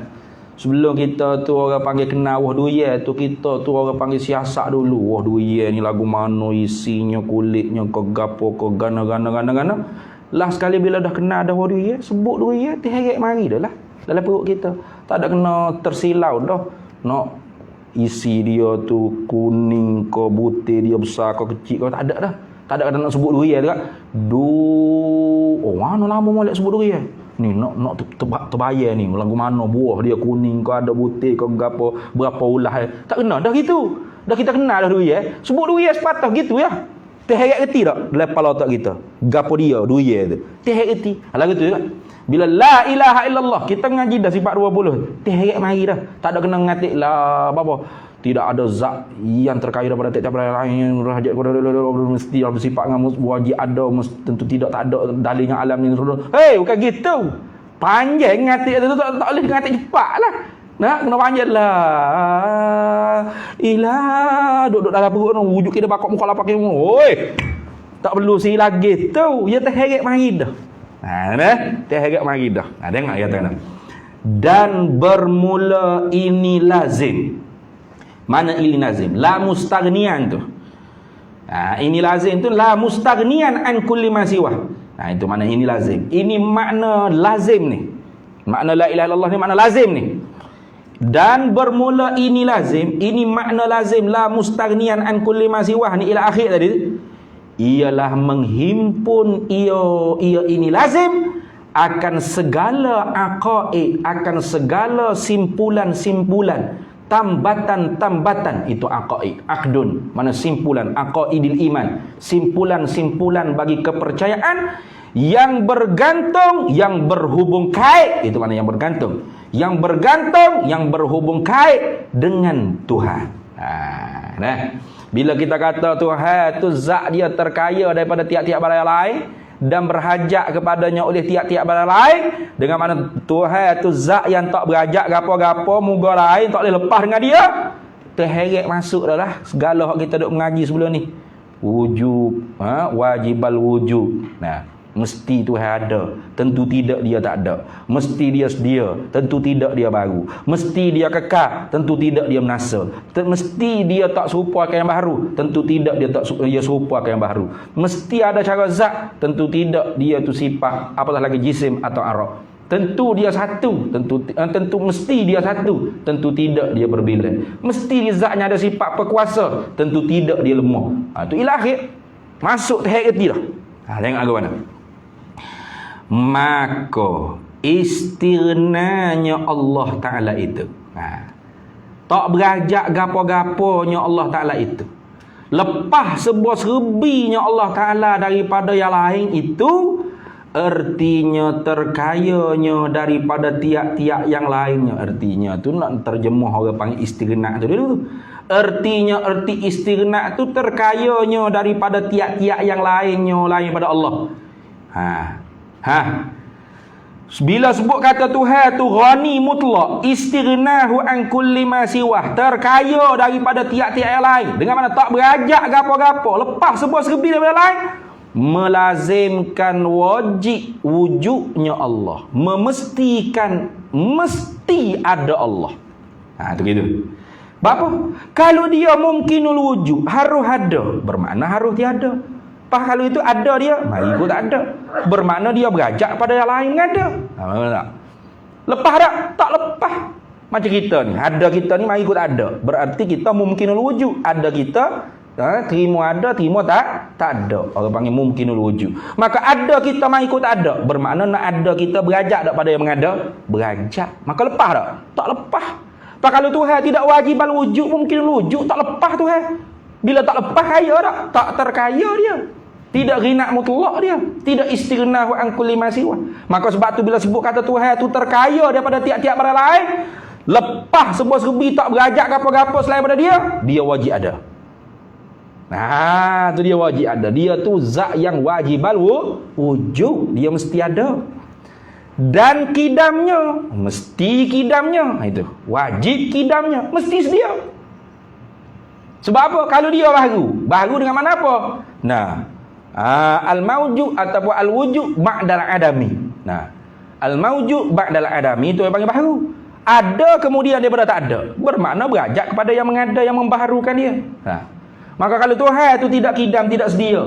Sebelum kita tu orang panggil kenal wah duya tu, kita tu orang panggil siasat dulu. Wah duya ni lagu mana, isinya, kulitnya, ke gapo, ke gana. Lah sekali bila dah kenal dah wah duya, sebut duya, terheret mari dah lah dalam perut kita. Tak ada kena tersilau dah. Nak isi dia tu kuning ke, butir dia besar ke kecil ke, tak ada dah. Tak ada kata nak sebut duya tu kan. Mana lama molek sebut duya. Ni nak terbayar ni lagu mana buah dia kuning ke ada butir ke berapa ulah. Tak kena dah gitu. Dah kita kenal dah durian. Sebut durian sepatah gitu ya. Terheret reti tak lepas otak kita. Gapo dia durian tu. Terheret reti. Lagu tu juga. Bila la ilaha illallah kita ngaji dah sifat 20. Terheret mari dah. Tak ada kena ngatik lah apa-apa. Tidak ada zat yang terkaya daripada tiap-tiap lain hajat mesti bersifat dengan wajib ada tentu tidak tak ada dalilnya alam ni. Hei bukan gitu. Panjang ngatik tu tak boleh ngatik cepatlah. Nak kena panjat lah. Ilah duduk dalam perut tu wujud kita bakok muka lapak kita. Oi. Tak perlu si lagi tu. Ya terheret mari dah. Terheret mari dah. Tengok ayat tengok. Dan bermula ini lazim. Mana ini lazim? La mustaghnian tu. Ini lazim tu la mustaghnian an kulli ma siwa. Itu mana ini lazim. Ini makna lazim ni. Makna la ilaha illallah ni makna lazim ni. Dan bermula ini lazim, ini makna lazim la mustaghnian an kulli ma siwah ni ila akhir tadi. Ialah menghimpun ia ini lazim akan segala aqaid, akan segala simpulan-simpulan, tambatan-tambatan itu aqaid, aqdun, mana simpulan aqaidil iman, simpulan-simpulan bagi kepercayaan yang bergantung, yang berhubung kait, itu mana yang bergantung, yang berhubung kait dengan Tuhan. Bila kita kata Tuhan tu zat dia terkaya daripada tiap-tiap barang lain dan berhajat kepadanya oleh tiap-tiap barang lain, dengan mana Tuhan tu zat yang tak berhajat gapo-gapo, moga lain tak boleh lepas dengan dia, terheret masuk dah lah segala hak kita duk mengaji sebelum ni. Wujud, wajibal wujud. Mesti Tuhan ada, tentu tidak dia tak ada. Mesti dia sedia, tentu tidak dia baru. Mesti dia kekal, tentu tidak dia menasa. Mesti dia tak serupa akan yang baru, tentu tidak dia serupa akan yang baru. Mesti ada cara zat, tentu tidak dia tu sifat, apatah lagi jisim atau arah. Tentu dia satu, tentu mesti dia satu, tentu tidak dia berbilang. Mesti zatnya ada sifat berkuasa, tentu tidak dia lemah. Itu ilahi masuk terheret dah. Tengok lagu mana. Maka istirnanya Allah Ta'ala itu, tak berajak gapo-gaponya Allah Ta'ala itu, lepas sebuah serbinya Allah Ta'ala daripada yang lain itu, artinya terkayanya daripada tiap-tiap yang lainnya. Artinya tu nak terjemah orang panggil istirna tu dulu. Artinya arti istirna tu terkayanya daripada tiap-tiap yang lainnya lain pada Allah. Bila sebut kata Tuhan tu ghani mutlak, istirnahu an kulli ma siwah, terkaya daripada tiap-tiap yang lain, dengan mana tak berajak gapo-gapo, lepas sebuah serbi daripada lain, melazimkan wajib wujudnya Allah, memestikan mesti ada Allah. Tu gitu. Apa? Kalau dia mungkinul wujud, harus ada, bermakna harus tiada. Kalau itu ada dia, mari ikut tak ada, bermakna dia berajak pada yang lain ada. Tak? Lepas tak? Tak lepas. Macam kita ni, ada kita ni mari ikut ada, berarti kita mungkinul wujud. Ada kita, terima ada, terima tak ada. Orang panggil mungkinul wujud. Maka ada kita mari ikut tak ada, bermakna nak ada kita berajak tak pada yang mengada, berajak. Maka lepas tak? Tak lepas. Kalau Tuhan tidak wajibal wujud, mungkinul wujud, tak lepas Tuhan. Bila tak lepas kaya tak terkaya dia. Tidak ghina mutlak dia, tidak istirnahu an kulli ma siwa. Maka sebab tu bila sebut kata Tuhan tu terkaya daripada tiap-tiap barang lain, lepas sebuah serbi tak berajak apa-apa selain daripada dia wajib ada. Tu dia wajib ada. Dia tu zat yang wajibal wujud, dia mesti ada. Dan kidamnya, mesti kidamnya. Itu wajib kidamnya, mesti sedia. Sebab apa? Kalau dia baru dengan mana apa? Al-mawjud ataupun al-wujud ba'dal adami. Al-mawjud ba'dal adami itu yang panggil baru. Ada kemudian daripada tak ada, bermakna berajak kepada yang mengada, yang membaharukan dia. Maka kalau Tuhan itu tidak kidam, tidak sedia,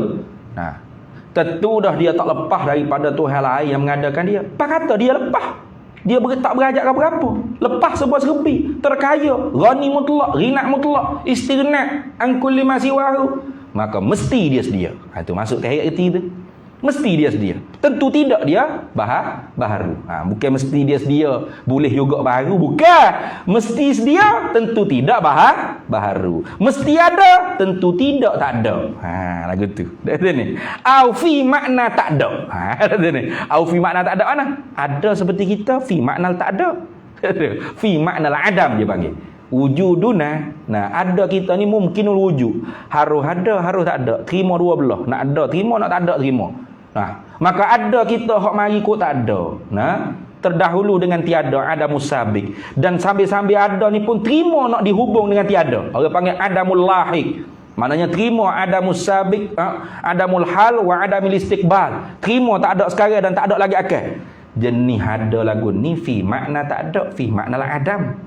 tentu dah dia tak lepas daripada Tuhan lain yang mengadakan dia. Apa kata dia lepas? Dia tak berajak apa-apa, lepas sebuah serbi, terkaya, ghani mutlak, ghina mutlak, istirna an kulli ma siwahu, maka mesti dia sedia. Itu masuk tahiyat itu. Mesti dia sedia. Tentu tidak dia baharu. Bukan mesti dia sedia, boleh juga baharu. Bukan. Mesti sedia, tentu tidak baharu. Mesti ada, tentu tidak tak ada. Lagu tu. Dah ni. Au fi makna tak ada. Dah ni. Au fi makna tak ada mana? Ada seperti kita, fi makna tak ada. Fi makna adam dia panggil. Wujuduna. Ada kita ni mungkinul wujud. Harus ada, harus tak ada. Terima dua belah. Nak ada, terima. Nak tak ada, terima. Maka ada kita hak mari kok tak ada. Terdahulu dengan tiada, adamus sabiq. Dan sambil-sambil ada ni pun terima nak dihubung dengan tiada. Orang panggil adamul lahiq. Maknanya terima adamus sabiq, adamul hal wa adamil istiqbal. Terima tak ada sekarang dan tak ada lagi akan. Jenis ada lagu ni fi makna tak ada, fi makna adam.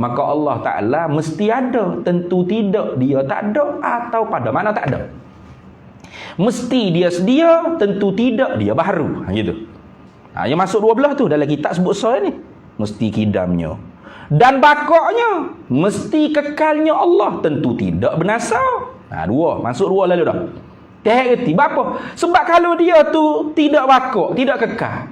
Maka Allah Ta'ala mesti ada, tentu tidak dia tak ada, atau pada mana tak ada. Mesti dia sedia, tentu tidak dia baharu. Gitu. Yang masuk 12 tu dalam kitab sebut soal ni. Mesti kidamnya. Dan bakoknya. Mesti kekalnya Allah, tentu tidak binasa. Dua. Masuk dua lalu dah. Tak erti. Apa? Sebab kalau dia tu tidak bakok, tidak kekal,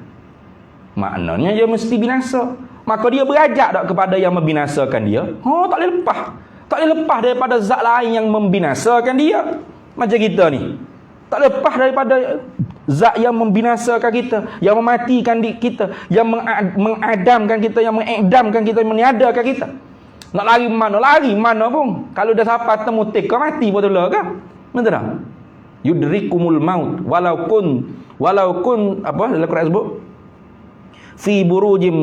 maknanya dia mesti binasa. Maka dia berajak tak kepada yang membinasakan dia? Tak boleh lepas. Tak boleh lepas daripada zat lain yang membinasakan dia. Macam kita ni. Tak lepas daripada zat yang membinasakan kita, yang mematikan kita, yang mengadamkan kita, yang mengedamkan kita, yang meniadakan kita. Nak lari mana? Lari mana pun. Kalau dah sampai temu teka mati betul ke? Betul tak? Yudrikumul maut walaupun apa dalam Quran sebut fi burujim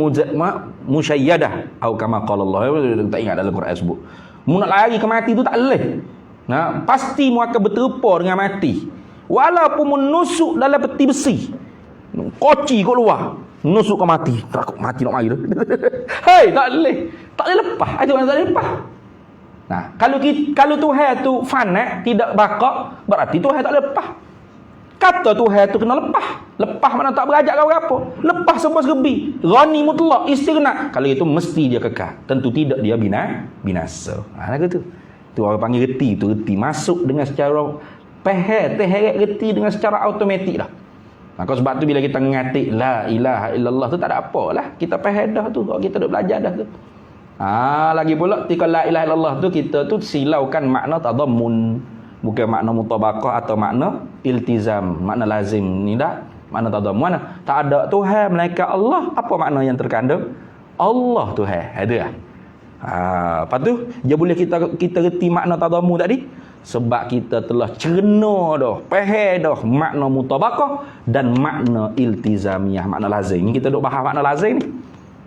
musyayyadah atau kama qala Allah. Tak ingat dalam Quran sebut. Mu nak lari ke mati tu tak boleh. Pasti mu akan berterupa dengan mati. Walaupun menusuk dalam peti besi, koci kat luar, nusuk ke mati, takut mati nak mari tu. Hei, tak boleh lepas. Itu tak boleh lepas. Kalau Tuhan tu fana, tidak bakak, berarti Tuhan tak lepas. Kata Tuhan tu kena lepas. Lepas mana tak berajak kau apa? Lepas semua serbi. Ghani mutlak, istighna. Kalau itu mesti dia kekal. Tentu tidak dia binasa. Lagu tu. Tu orang panggil reti, tu reti masuk dengan secara terheret reti dengan secara automatik dah. Maka sebab tu bila kita ngatik la ilaha illallah tu tak ada apalah. Kita faham dah tu. Kita duk belajar dah tu. Lagi pula ketika la ilaha illallah tu kita tu silaukan makna tadammun. Bukan makna mutabaqah atau makna iltizam, makna lazim ni dah. Makna tadammun. Tak ada Tuhan melainkan Allah. Apa makna yang terkandung? Allah Tuhan. Ada lah. Lepas tu dia boleh kita reti makna tadammun tadi. Sebab kita telah cerna dah, faham dah makna mutabaqah dan makna iltizamiyah, makna lazim. Ni kita duk bahas makna lazim ni.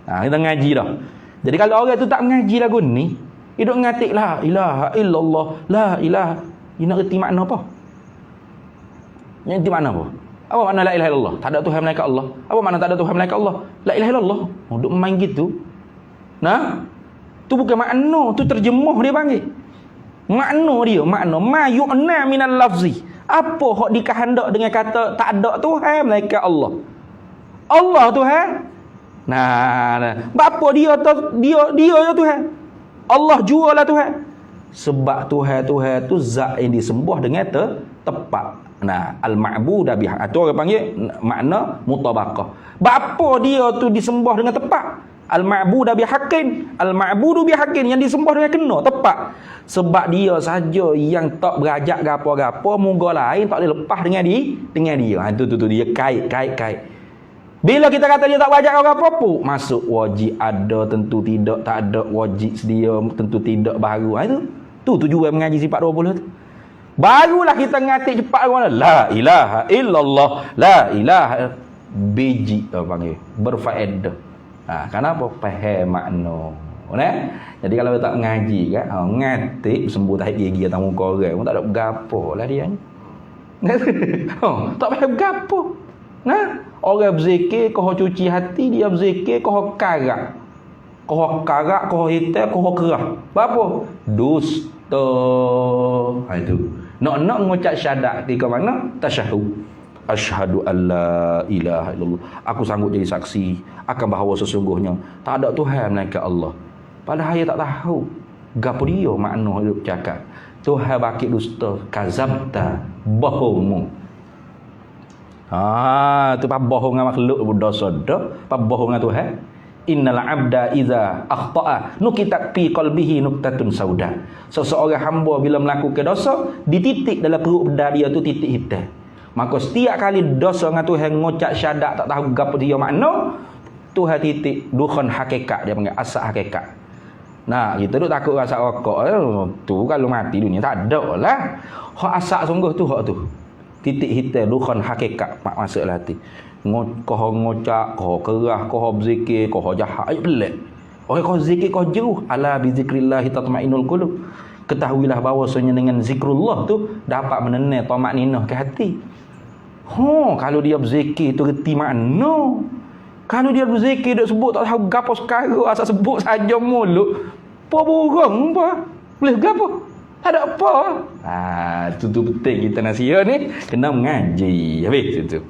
Kita ngaji dah. Jadi kalau orang tu tak mengaji lagu ni, dia duk ngatik la ilaha illallah, la ilaha, dia nak reti makna apa? Yang reti makna apa? Apa makna la ilaha illallah? Tak ada Tuhan melainkan Allah. Apa makna tak ada Tuhan melainkan Allah? La ilaha illallah. Duk main gitu. Tu bukan makna, tu terjemah dia panggil. Makna dia, makna ma yu'na minal lafzi. Apa hak dikehendak dengan kata tak ada Tuhan melainkan Allah? Allah Tuhan. Apa dia ya Tuhan? Allah jualah Tuhan. Sebab Tuhan tu zat yang disembah dengan tepat. Al-ma'budu bihaq. Itu orang panggil makna mutabaqah. Apa dia tu disembah dengan tepat? Al-ma'budu bihaqqin. Al-ma'budu bihaqqin, yang disembah dengan kena, tepat. Sebab dia saja yang tak berajak gapo-gapo, moga lain tak boleh lepas dengan dia. Tu dia kait. Bila kita kata dia tak berajak gapo-gapo, masuk wajib ada, tentu tidak, tak ada, wajib sedia, tentu tidak, baru. Tu tujuan mengaji sifat 20 tu. Barulah kita ngatik cepat mana? La ilaha illallah, la ilaha biji tu panggil, berfaedah. Kenapa? Faham makna. Jadi kalau tak ngaji kan, ngatik sembuh tahap gigi atas muka orang pun tak ada bergapo lah dia ni. Tak faham bergapo. Orang berzikir, kau cuci hati, dia berzikir, kau karak. Kau hitam, kau kerah. Apa? Dusta. Itu. Nak mengucap syahadat ketika mana? Tasyahud. Asyhadu alla ilaha illallah. Aku sanggup jadi saksi akan bahawa sesungguhnya tak ada Tuhan melainkan Allah. Padahal dia tak tahu gapo dia makna hidup cakap. Tuhan bakit dusta, kazabta, bohong. Tu paboh dengan makhluk berdosa dah, paboh dengan Tuhan. Innal abda iza akhta'a nukitat fi qalbihi nuktatun sauda. Seseorang hamba bila melakukan dosa, dititik dalam perut benda dia tu titik hitam. Maka setiap kali dosa dengan Tuhan ngucap syahadat tak tahu gapo dia makna, Tuhan titik dukhan hakikat, dia panggil asal hakikat. Nah, kita duk takut asal rokok tu kalau mati dunia tak ada lah. Hak asal sungguh tu hak tu. Titik hitam dukhan hakikat mak masuk hati. Koh ngocak, koh kerah, koh berzikir, koh jahat, ayat pelik. Orang koh zikir, koh jauh. Ala bi zikrillah tatma'innul qulub. Ketahuilah bahawasanya dengan zikrullah tu dapat menenang tamak ninah ke hati. Kalau dia berzikir tu reti makna. Kalau dia berzikir dia sebut tak tahu gapo sekarang, asal sebut saja mulut. Apa burung apa? Boleh gapo? Tak ada apa. Tu penting kita nasihat ni kena mengaji. Habis tu.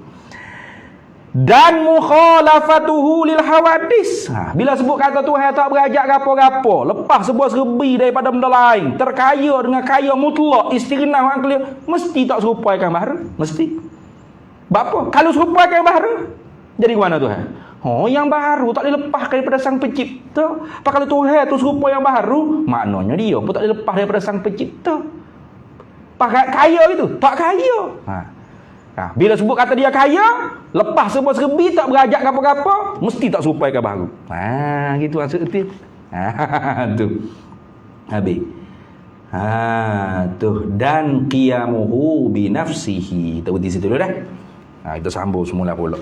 Dan mukhalafatuhu lil hawadis. Bila sebut kata Tuhan tak berajak gapo-gapo, lepas sebuah serbi daripada benda lain, terkaya dengan kaya mutlak, istighnah orang keliru, mesti tak serupaikan baharu, mesti. Bapa, kalau serupaikan baharu, jadi mana Tuhan? Yang baharu tak dilepaskan daripada Sang Pencipta. Kalau Tuhan tu serupa yang baharu, maknanya dia pun tak dilepas daripada Sang Pencipta. Pakai kaya itu, tak kaya. Bila sebut kata dia kaya, lepas semua serbi tak berajak apa-apa, mesti tak serupai ke baru. Gitu maksud itu. Tu. Habis. Tu dan qiyamuhu bi nafsihi. Kita berhenti situ dulu dah. Kita sambung semula pula.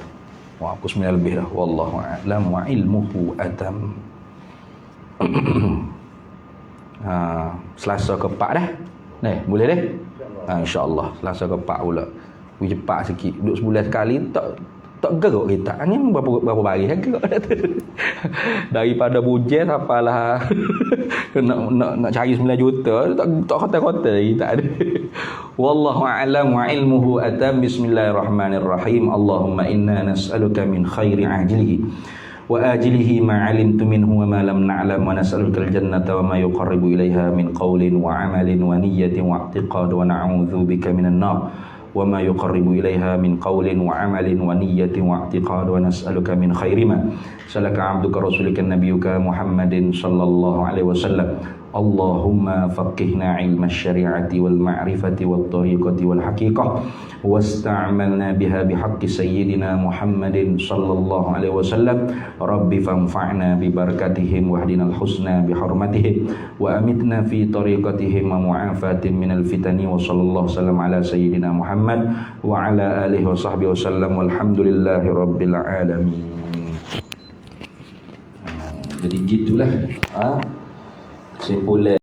Pukul 9 lebih dah. Wallahu a'lam wa ilmuhu atam. Selasa ke-4 dah. Boleh dah? InsyaAllah Selasa ke-4 pula. Cepat sikit, duduk sebulan sekali tak geruk kita. Ni berapa baris geruk daripada bujet apalah nak cari 9 juta tak kota-kota kita ada. Wallahu a'lam wa ilmuhu atam. Bismillahirrahmanirrahim. Allahumma inna nas'aluka min khairi ajlihi wa ajlihi ma 'alimtu minhu wa ma lam na'lam wa nas'aluka al-jannata wa ma yuqarribu ilaiha min qawlin wa 'amalin wa niyyatin wa i'tiqad wa na'udzu bika minan nar وما يقرب إليها من قول وعمل ونية واعتقاد ونسألك من خير ما سألك عبدك رسولك نبيك محمد صلى الله عليه وسلم اللهم فقهنا علم الشريعة والمعرفة والطريقة والحقيقة واستعملنا بها بحق سيدنا محمد صلى الله عليه وسلم رب فانفعنا ببركتهم واهدنا الحسنى بحرمتهم وأمتنا في طريقتهم ومعافاة من الفتن وصلى الله وسلم على سيدنا محمد وعلى آله وصحبه وسلم والحمد لله رب العالمين. Jadi gitulah. Simpulan